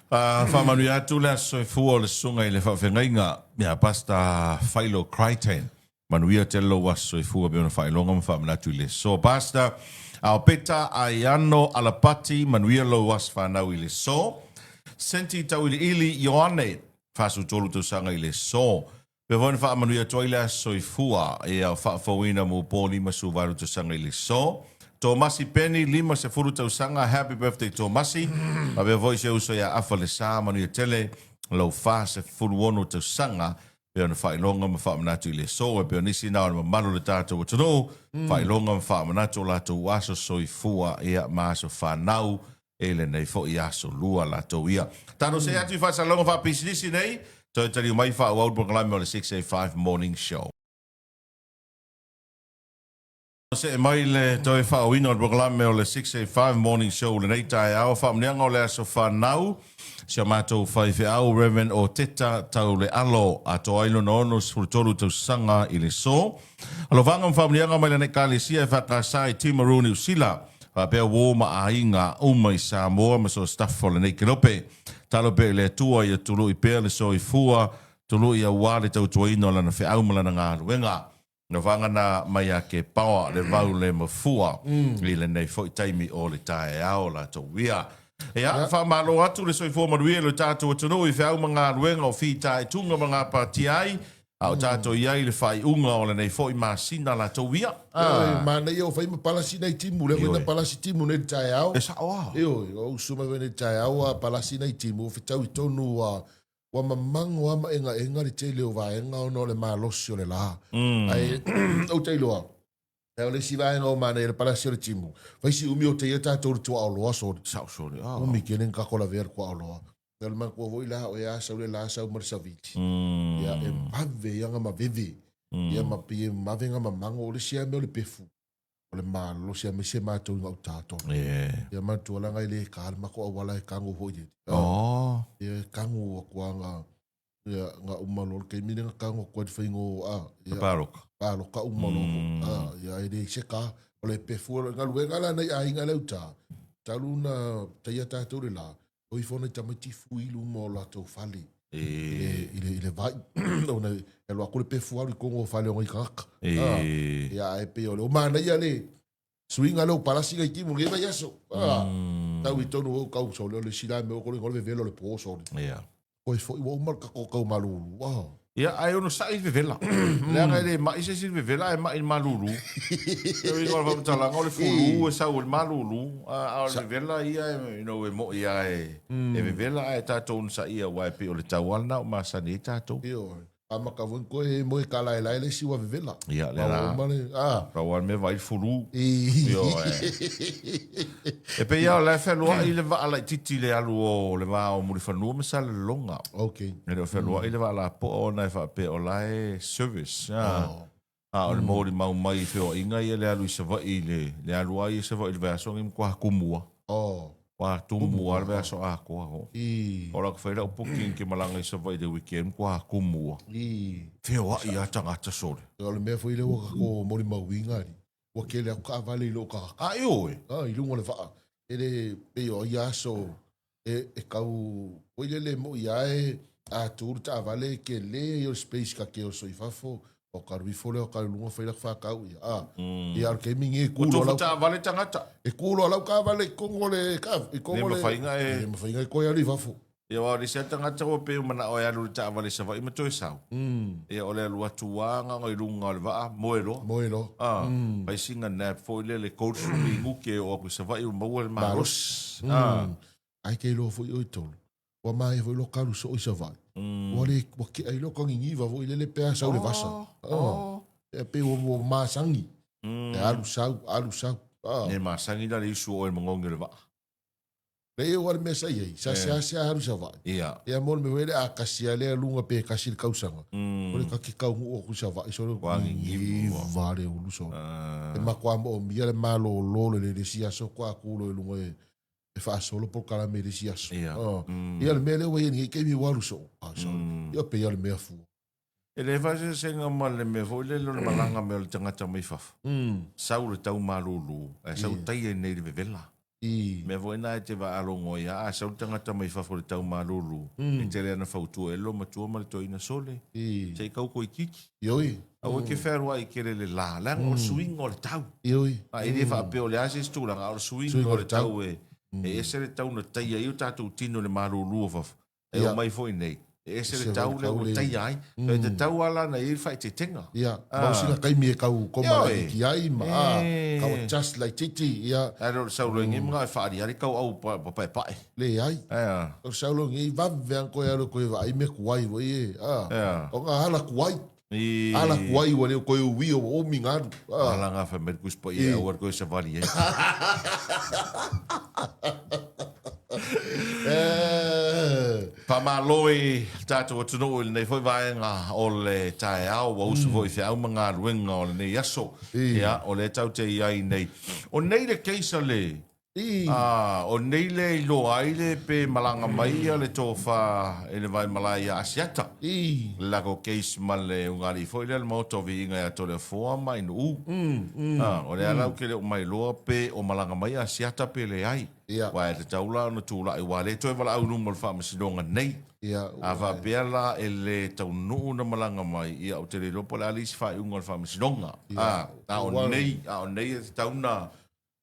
Speaker 1: fa manuia tu la soifua le sunga ile fa fengainga ya pasta failo Crichton manuia telo was soifua be na failonga fa manatu ile so pasta au peta ayano alapati manuia lo was fa na ile so senti tawili ili yoane fa su tolu to sanga ile so Pe vona fa manuia toila soifua e a fa fawina mo poli masu varu to sanga ile so Tomasi Penny lima se furu tau sanga happy birthday Tomasi ma be voice uso ya afale sa manuia tele lo fa se furu wono tau sanga pe ona whailonga ma whaamanatu I le so, e pe ona isi nao na mamalu le tātou atano, whailonga ma whaamanatu o lātou aso soifua ia ma aso whanau, e le nei fo I aso lua lātou ia. Tātou se atu whasalonga whapisinisi nei, toi tari mai whaau au proklame o le 685 Morning Show. Se mai le toi whaoina o le proklame o le 685 Morning Show le nei tai au whaamneanga o le aso whanau, Sia mātou whaiwhi au Reverend o Teta tau le alo a to ailo na ono sfurutolu tau sanga I le so. Alo vanga mwhamnianga mai le nekale sia e whakasai Timaruni usila. Pea wō ma a inga umai Samoa ma so staffo le nei kelope. Talo pe le tua I tulu I pea le so I fua, tulu I a wale tau tuaino lana whi au malana ngā ruenga. No vanga na mai a ke pawa le vau le mafua I le nei fo I taimi o le tae ao la to wia. E a wha malo atu le soi fōma ruia le tātou atano I whiau mga ruenga o whi tae tunga mga pati ai a o tātou iai le whai unga o le nei fo I masina la to wia.
Speaker 2: Mana I o whai ma palasi nei timu, le wina palasi timu nei tae au.
Speaker 1: E sa oa.
Speaker 2: O usuma wene tae au a palasi nei timu, o whitau I tonu a wa mamango ama enga le te leo vaenga o no le malosi o le la. Ai, o te iloa. E o le si vaenga o mana e le palasi o le timu. Vaisi umi o te ia tātou le tua aloa sori.
Speaker 1: Sao sori.
Speaker 2: Umi kenen kakola ver kua aloa. Nel man kua voi la o ea sau le la sau marisaviti. Ia e mave ianga ma veve. Ia ma pie mavenga ma mango o le sia me o le pefu. O le malosi a me se mātou ngau tātou. Ia mātou alanga I le kāle mako a wala e kango hoi. Ia kango a kua nga umalolo kei mine nga kango kua di whaingo
Speaker 1: Paroka.
Speaker 2: Paroka umalolo. Ia e le seka o le pefu nga luenga la nei a inga leu tā. Talu na taia tātou le la. O I whona I tamaiti fuilu mo la tau whale. I le vai. Ona e loa kule pefu alu I kongo whale o ngai kaka. Ia e pe o le. O mana ia le. Suinga leo palasi ngai timu ngai vai aso. Tau I tonu o kau sau leo le sila me o kore ngole vevelo le po sau. O I fo I wa umar kako kau malulu.
Speaker 1: Ia ai ono sai vevela. Lea ngai le mai se si vevela e mai malulu. Ia I ngol whamatala ngau le fulu e sau le malulu. A le vevela ia e mo ia e vevela e tātou nsa ia wai pe o le tauana o masani e tātou.
Speaker 2: Ia ama ka vun ko e mo e kala e lai le siwa vevela.
Speaker 1: Ia le la. Rawan me vai fulu. Ia e pe ia le whenua I le waala I titi le alu o le waa o muri whanua me sa le longa.
Speaker 2: Ok.
Speaker 1: E le whenua I le waala po o nai wha pe o lai service. O le mori mau mai whio inga I le alu I sa vai le alu ai I sa vai le veasong im kua kumua. Wa tumua le veaso a kua ho. O la kwhaira o puking ke malanga I sa vai le weekend kua kumua. Whio a I a tangata sore.
Speaker 2: O le mea fwoi le waka ko mori mau ingari. Wa ke le ka vale I lo ka.
Speaker 1: I oe.
Speaker 2: I lungo le wha. E le pe o I aso e kau o le mo I ae a tūru ta vale ke le o space ka ke o soifafo o karui fole o karu lunga whaila whakau I ar ke mingi e kulo
Speaker 1: alau. Ta vale tangata.
Speaker 2: E kulo alau ka vale kongo le ka. E kongo le.
Speaker 1: Le
Speaker 2: mawhainga e koe ali wafo.
Speaker 1: Ia wa risa tangata o pe mana o alu ta vale sa vai mato sau. Ia o le alu atuanga ngai lunga le va moelo.
Speaker 2: Moelo.
Speaker 1: Pai singa na fo le coach ni nguke o ku sa vai o mau le maros.
Speaker 2: Ai ke lo fo o tolu. Wa mai fo lo karu so I sa vai. Wa le wa ke ai lo kongi ngi va vo le pe sa le vasa. E pe o masangi. E alu sau.
Speaker 1: Ne masangi da le su o le mongonge le va.
Speaker 2: Le o le mesa ye sa haru sa vai.
Speaker 1: Ia.
Speaker 2: Ia mo me wele a kasia le lunga pe kasi le kausanga. O le ka ki kau o ku sa vai so
Speaker 1: ngi
Speaker 2: vale o lu so. E ma kwa mo mi le malo lo le sia so kwa ku lo lunga e fa solo por kala me sia so. Ia le mele we ni ke mi walu so. Ia pe ia le me fu.
Speaker 1: E le vase senga ma le me vo le lo malanga me le tangata mai faf. Sau le tau malulu. E sau tai e nei le vevela. Me vo na te va alongo ia a sau tangata mai faf le tau malulu. E te le na fautu e lo matua ma le toina sole. Te kau ko ikiki.
Speaker 2: Ioi.
Speaker 1: A o ke ferwa I kere le la. Lang o swing o le tau.
Speaker 2: Ioi.
Speaker 1: A e le fa pe o le ase stu lang o swing o le tau e. E ese le tau na tai e iu tātou tino le malulu o faf. E o mai fo I nei. E se le tau le o tai ai. E te tau ala na i whai te tenga.
Speaker 2: Ia, mausina kaimi e kau komala i ki ai, ma kaua just like titi, ia.
Speaker 1: Aro saulo ngi mga whaari ari kau au papai pae.
Speaker 2: Le ai. O saulo ngi vave an koe aro koe vai me kuai wai e. O ngā hala kuai. Ala kuai wa leo koe ui o mingaru.
Speaker 1: Ala ngā whai mer kuspa i au ar koe sa vari e. Pamaloe tātou atuno i nei whai vaenga o le tae au wa usu foi whiau mga ruenga o le nei aso. Ia, o le tau te iai nei. O nei le keisa le. O nei le ilo aile pe malanga mai le tofa e le vai malai a asiata. Lago keis male ungari foi le moto vi inga ya tole foa mai no. O le alau ke le o mai loa pe o malanga mai a asiata pe le ai. Wa te taula no tula i wale toi wala au numo le whamasidonga nei. A va bela e le tau nuu na malanga mai ia o te le lopo le alisi whai unga le whamasidonga. A o nei e te tauna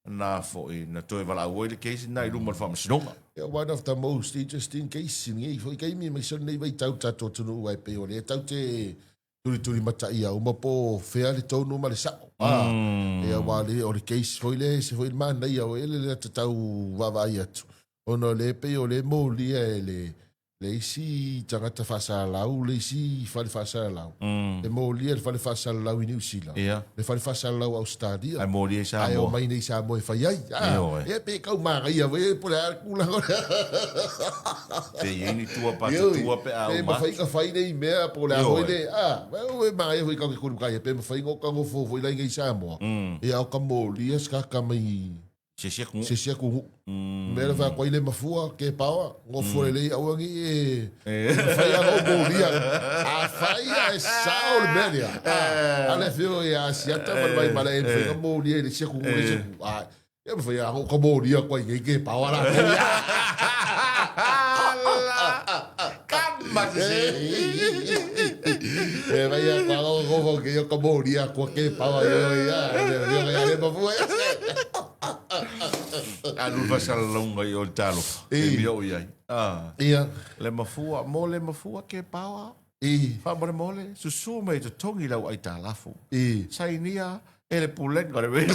Speaker 1: na foi na toi wala au le keisi na i lumo le whamasidonga.
Speaker 2: One of the most interesting cases ngi foi kaimi mai son nei vai tau tato tunu wai pe o le tau te turi mata ia uma po fea le tonu ma le sao. Ia wale o le case foi le se foi mana ia o ele le tau vavai atu. Ono le pe o le moli e le isi tangata whasa lau, le isi whare whasa lau. Le moli e le whare whasa lau i New Zealand. Le whare whasa lau Australia.
Speaker 1: Ai moli e Samoa.
Speaker 2: Ai o mai nei Samoa e whai ai. E pe kau maga ia we pole ar kula.
Speaker 1: Te ieni tua pata tua pe au
Speaker 2: ma. Pe ma whai ka whai nei mea pole ar hoile. We maga ia hui kau ke kuru kai. Pe ma whai ngoka ngofo fo ilai ngai Samoa. E au ka moli e skaka mai... Se sia kungu. Mera wha koe le mafua ke paua. Ngō fore lei auangi e... Whai a ngō mōria. A whai a e sao le meria. Ale whio e a siata mai mara e whai ngā mōria e le sia kungu le sia kungu. E whai a ngō ka mōria koe ngai ke paua la. Kama te se. E whai a kwa ngō ke o ka mōria koe ke paua. E mafua e se.
Speaker 1: Anu fasal longa i o talo. E mio iai.
Speaker 2: Ia.
Speaker 1: Le mafua ke paua. Fa mole susu mai te tongi lau ai tā lafu. Sainia e le pulenga le vei.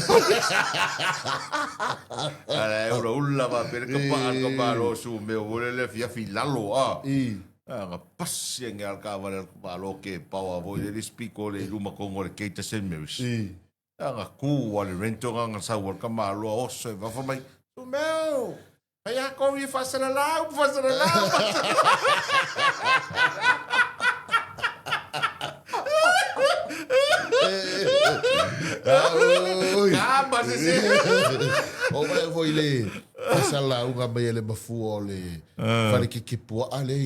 Speaker 1: Ala e ura ula va pere ka palo su meo vole le fiafi lalo. Nga pasi e nge alka vale palo ke paua voi le spiko le luma kongo le keita senmeris. Nga ku wale rento nga sa wal ka malo oso e vafa mai. Meu, ai a come fazer lá. Calma, Zezé.
Speaker 2: O vai foi le. Fazer lá uma meia le mafu le. Fale que pua ale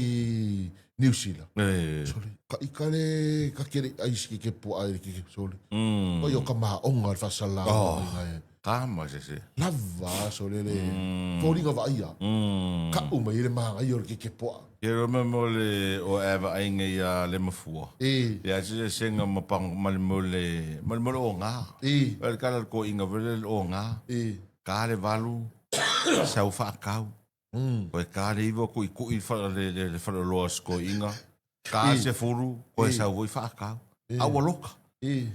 Speaker 2: New Zealand. Sole. Ka kale ka kere ai que pua ale que sole. O yo kama onga fazer lá.
Speaker 1: Kama se.
Speaker 2: Lava sole le. Foringa vai ia. Ka uma ile manga i ke poa.
Speaker 1: E remember le o eva ainga ia le mafua. Ya se senga mapang malmole o nga. El kala ko inga vele o nga. Ka le valu. Sa ufa kau. Ko ka le ivo ko i fa le fa lo sko inga. Ka se furu ko sa voi fa kau. Awaloka.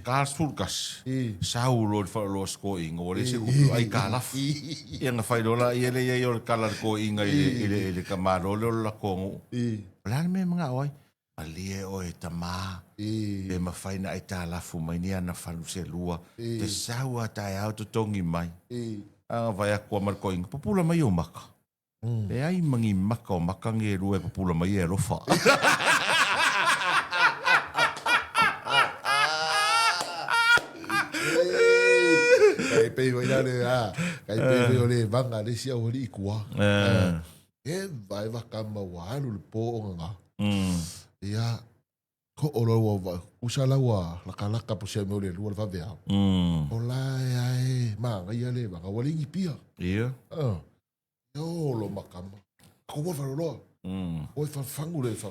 Speaker 1: Ka surkas. Saulo fa lo sko inga o le se ai ka laf. Ia nga fai dola ia le ia o kala ko inga ile kamaro lo la ko. Plan me mga oi. Alie o e tama. E ma fai na ai ta lafu mai ni ana falu se lua. Te saua tai au to tongi mai. Anga vai ako mar ko inga popula mai o maka. E ai mangi maka o maka nge rua e popula mai e rofa.
Speaker 2: Kai pe vai le kai pe le vanga le sia o li kua. E vai va kama wa lu po nga. Ia ko olo wa usala wa la kala ka po se mo le lu va vea. Ola ai ma ga ia le va ga wali pia.
Speaker 1: Ia.
Speaker 2: Yo lo makama. Ko wa lo. O fa fangu le fa.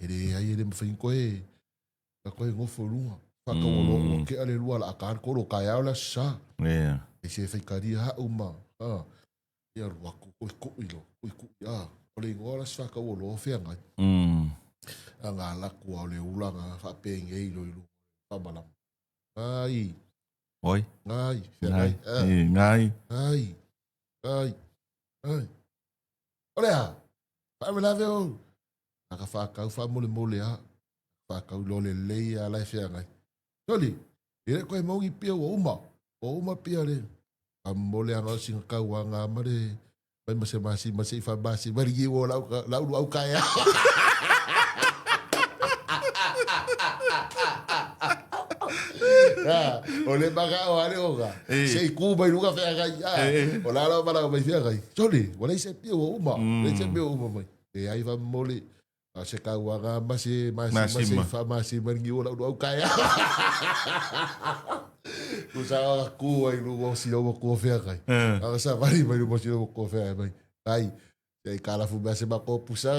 Speaker 2: Ele ai ele mo fin ko e. Ka ko ngo fo lunga. Fa ko lo ke ale lu ala ka ko lo ka ya la sa.
Speaker 1: Ia.
Speaker 2: E se fai karia uma. Ia ruaku ko ilo. Ko ya. O le ngora sa ka lo fe ngai. Anga laku au le ulanga whapenge i lo ilu. Whamalam. Ngai.
Speaker 1: Oi.
Speaker 2: Ngai.
Speaker 1: Ngai. Ngai.
Speaker 2: Ngai. Ngai. Ngai. Olea. Whamelawe o. Aka whakau whamole mole ha. Whakau lo le lei a lai whea ngai. Toli. Ere koe maungi pia o uma. O uma pia le. A mole anga o singa kau anga mare. Mai mase i whamasi. Mari i o lau au kaya. O le maga o ale o ga. Se ku mai luga fe ga ya. O la la para mai fe ga. Toli, wala se pia o uma. Le se pia o uma mai. E ai va mole. A se ka wa ga masi famasi mari o lau au kaya. Usa ku ai lu o si o ko fe ga. A sa mari mai lu mo si o ko fe mai. Ai. Sei kala fu base ba ko pusa.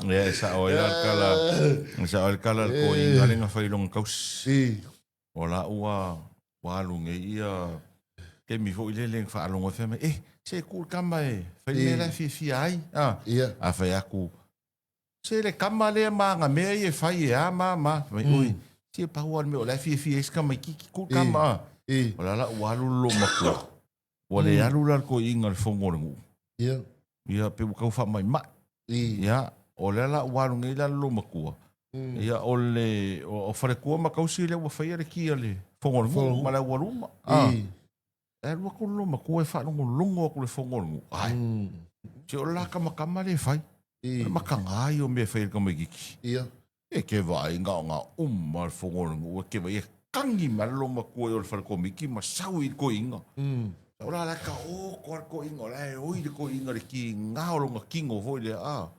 Speaker 1: Ya, esa oil kala ko inga lenga whailong kaus. Ola ua walunge ia ke mi fo ile leng whaalonga wheme. Se kul kama whaile la fi ai. A whai aku. Se le kama lea maanga mea i whai a ma. Ui, se pahuan me o la fi kama kiki kul kama. Ola la walu lo makua. Wale alu la ko inga le whongorengu. Ia pe ukau wha mai ma. Ia. O le ala waru ngai la lo makua. Ia o le o whare kua makausi le wa whaia le kia le whongorengu ma le waruma. E rua ko lo makua e whanongo longo ko le whongorengu. Ai. Se o la kamakama le whai. Makangai o mea whaia ka mai kiki. E ke vai ngā umma le whongorengu. E ke vai e kangi ma lo makua o le whare kua miki ma sau i ko inga. Ora la ka ko inga la e oi le ko inga le ki ngā oronga kingo foi le a.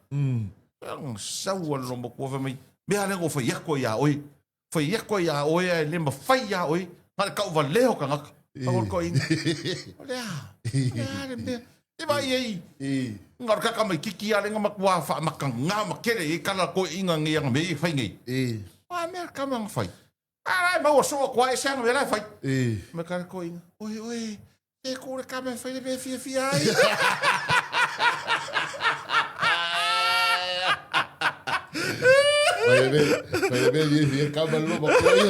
Speaker 1: Ang sawa lo mo ko mai. Me ale go foi ko ya oi. Foi ko ya oi e le ma fai ya oi. Nga ka va leo ka ngaka. Pa ko inga. Ole a. Ale me. E vai ei. Nga ka mai kiki ale nga makwa fa makanga makere e kala ko inga ngi nga me fai ngi. Pa me ka mang fai. Ai ma o so ko ai sang me la fai. Me ka ko inga. Oi. E kore kame whai le fia ai.
Speaker 2: Vai ver kama lo makoi.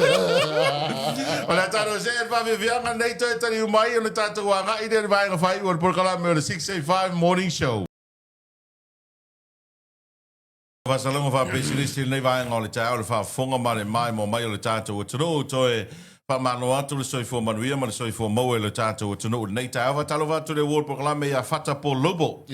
Speaker 1: Ola taro se e pa vianga nei toi tari umai o le tatu wanga i le vai ngawhai o le porkalame o le 685 Morning Show. Vasalonga wha pesilisti nei vai ngā o le tai o le wha fonga mare mai mo mai o le tatu o tano toi pa mano atu le soifo manuia ma le soifo mau e le tātou o tunu nei tai awa talo watu le World Proclame ia Fata po Lobo.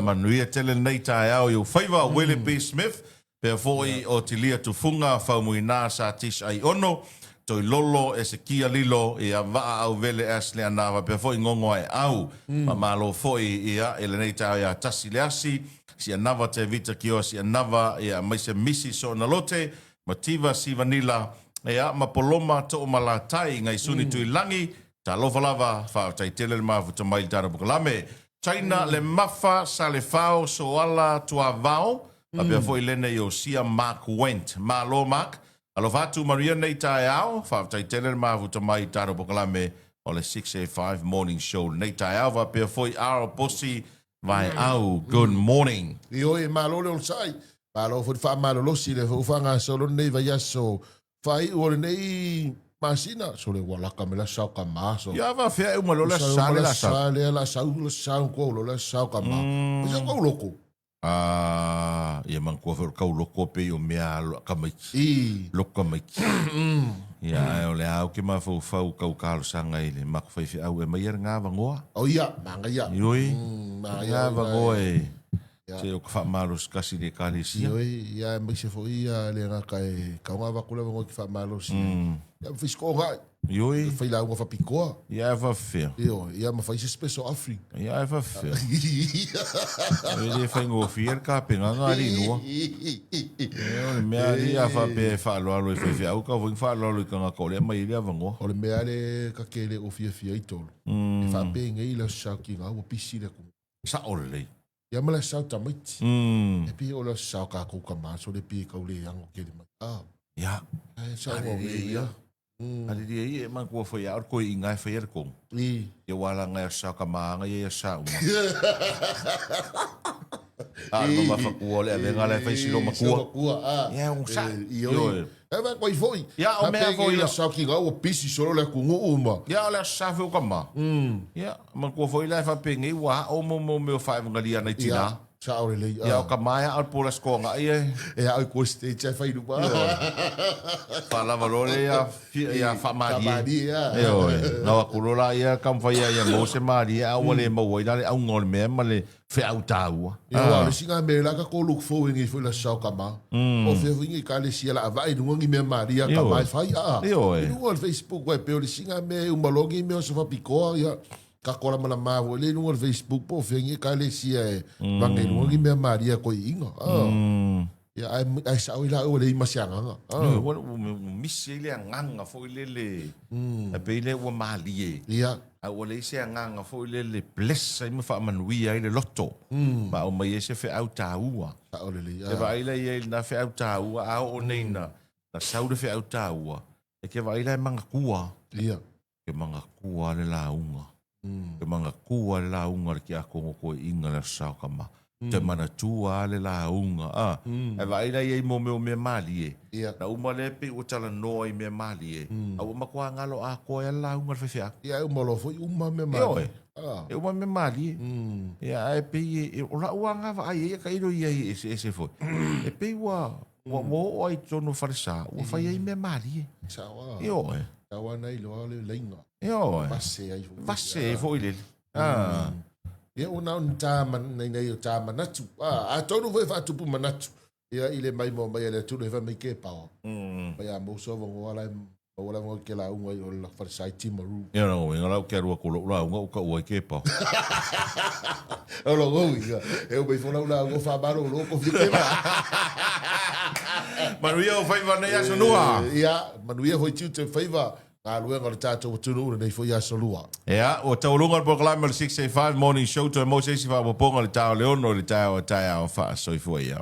Speaker 1: Manuia tele nei tai au iu whaiva Willie B. Smith pea foi o tilia tufunga whaumui nā sa tis ai ono toi lolo e se kia lilo ia waa au vele asle anawa pea foi ngongo ai au ma malo foi ia ele nei tai ia tasi leasi si anawa te vita kio si anawa ia maise misi so na lote mativa si vanila Ea, ma poloma to malatai ngai suni tui langi, ta lova lava, whao tai tele le mafu ta mai tara bukalame. China le mafa sa le whao so ala tua vao, a pia foi lene i o sia Mark Wendt. Ma lo Mark, alo vatu Maria nei tae au, whao tai tele le mafu ta mai tara bukalame, o le 685 Morning Show. Nei tae au, va pia foi aro posi, vai au, good morning.
Speaker 2: I oi, ma lo le on sai, ma lo foi wha ma lo losi le whanga solo nei vai aso, Fai o nei masina so le wala ka mela sa ka maso.
Speaker 1: Ya va fea uma lo la sale la sa.
Speaker 2: La sa ko lo la sa ka ma. Isa ko loko.
Speaker 1: Ia man ko fer ka loko pe o mea ka mai. Loko mai. Ya o le au ke ma fo fau ka lo sanga ile ma ko fai au e mai nga va ngoa.
Speaker 2: O ia, manga ia.
Speaker 1: Yoi. Ma ia va ngoa e. Se o ka malos kasi de kalisia.
Speaker 2: Ia mai se fo ia le nga kai ka nga va kula ngo ki fa malos. Ia fisko nga.
Speaker 1: Yoi.
Speaker 2: Fai la nga fa pikoa.
Speaker 1: Ia va fer.
Speaker 2: Ia ma fai se special offering.
Speaker 1: Ia va fer. Ele fai ngo fier ka pe nga ali no. Me ali a fa pe fa lo lo fe au ka vo fa lo ka nga ko le mai ia va ngo.
Speaker 2: O le me ale ka kele o fia i tolo. Fa pe ngai la sa ki nga o pisi le ko.
Speaker 1: Sa ole.
Speaker 2: Ia mala sao tamiti. E pi o la sao ka kouka maso le pi ka ule yango ke le mai.
Speaker 1: Ia.
Speaker 2: Sao o ia.
Speaker 1: Ali dia ia man kua foi ar ko ingai foi er kong. Ia wala ngai sa ka manga ia sa uma. No mafakua le ave ngale fai silo makua. Ia un sa.
Speaker 2: Io. Eva koi foi.
Speaker 1: Ia o mea foi
Speaker 2: ia sa ki ngau pisi solo le ku uma.
Speaker 1: Ia le sa foi ka ma. Ia man kua foi le fa pengi wa o mo me fa ngali ana tina.
Speaker 2: Sa ore le.
Speaker 1: Ia o ka mai al pola skonga ia.
Speaker 2: Ia o ko ste che fai du ba.
Speaker 1: Fala valore ia fa mari.
Speaker 2: Ia.
Speaker 1: Na ku rola ia kam fa ia mo se mari a wale mo wai dale au ngol me male fe au tau.
Speaker 2: Ia le singa me la ka ko look for ngi foi la sa ka ma. O fe ngi ka le sia la vai ngi me mari ka mai fai a. No Facebook web pe le singa me un balogi me so fa piko ia. Ka kola mana mawo le no Facebook po fengi ka le sia e bangai no ngi me maria ko inga ya ai sa ila o le masianga
Speaker 1: o misi le nganga fo le e pe le o mali
Speaker 2: ya
Speaker 1: a o le se nganga fo le bless ai me fa manuia le lotto ba o mai se fe au taua
Speaker 2: sa o le
Speaker 1: e va ile ye na fe au taua a o neina na sau de fe au taua e ke va ile manga kua
Speaker 2: ya
Speaker 1: ke manga kua le launga ke manga kua le launga ki a kongo ko inga le sao kama te mana tua le launga e vai la ye mo me mali na uma le pe o tala noi me mali a uma ko ngalo a ko e launga fe fia
Speaker 2: ya o molo foi uma me mali
Speaker 1: e uma me mali ya e pe o la uanga va ai ka iro ye ese foi e pe wa mo o ai tono farsa o fa ye me mali
Speaker 2: sawa
Speaker 1: yo
Speaker 2: sawa nei lo le lenga
Speaker 1: yo
Speaker 2: Vasse
Speaker 1: foi ele
Speaker 2: ia o nau tama nei o tama natu a tonu vai fa tupu manatu ia ile mai mo mai le tunu vai mai ke pao mai a mo so vo ala wala mo ke la unga o la farsai timaru
Speaker 1: ia no ngala ke ro ko la unga ka o ke pa
Speaker 2: o lo go ia eu vai fona la go fa baro lo ko fike
Speaker 1: Manuia o fai va nei aso noa
Speaker 2: ia manuia foi tu te faiva a luenga le tatou tunu nei foi a solua.
Speaker 1: Ia, o taulunga po kalama le 685 morning show to mo se si fa mo ponga le tau leono le tau o fa so i foi ia.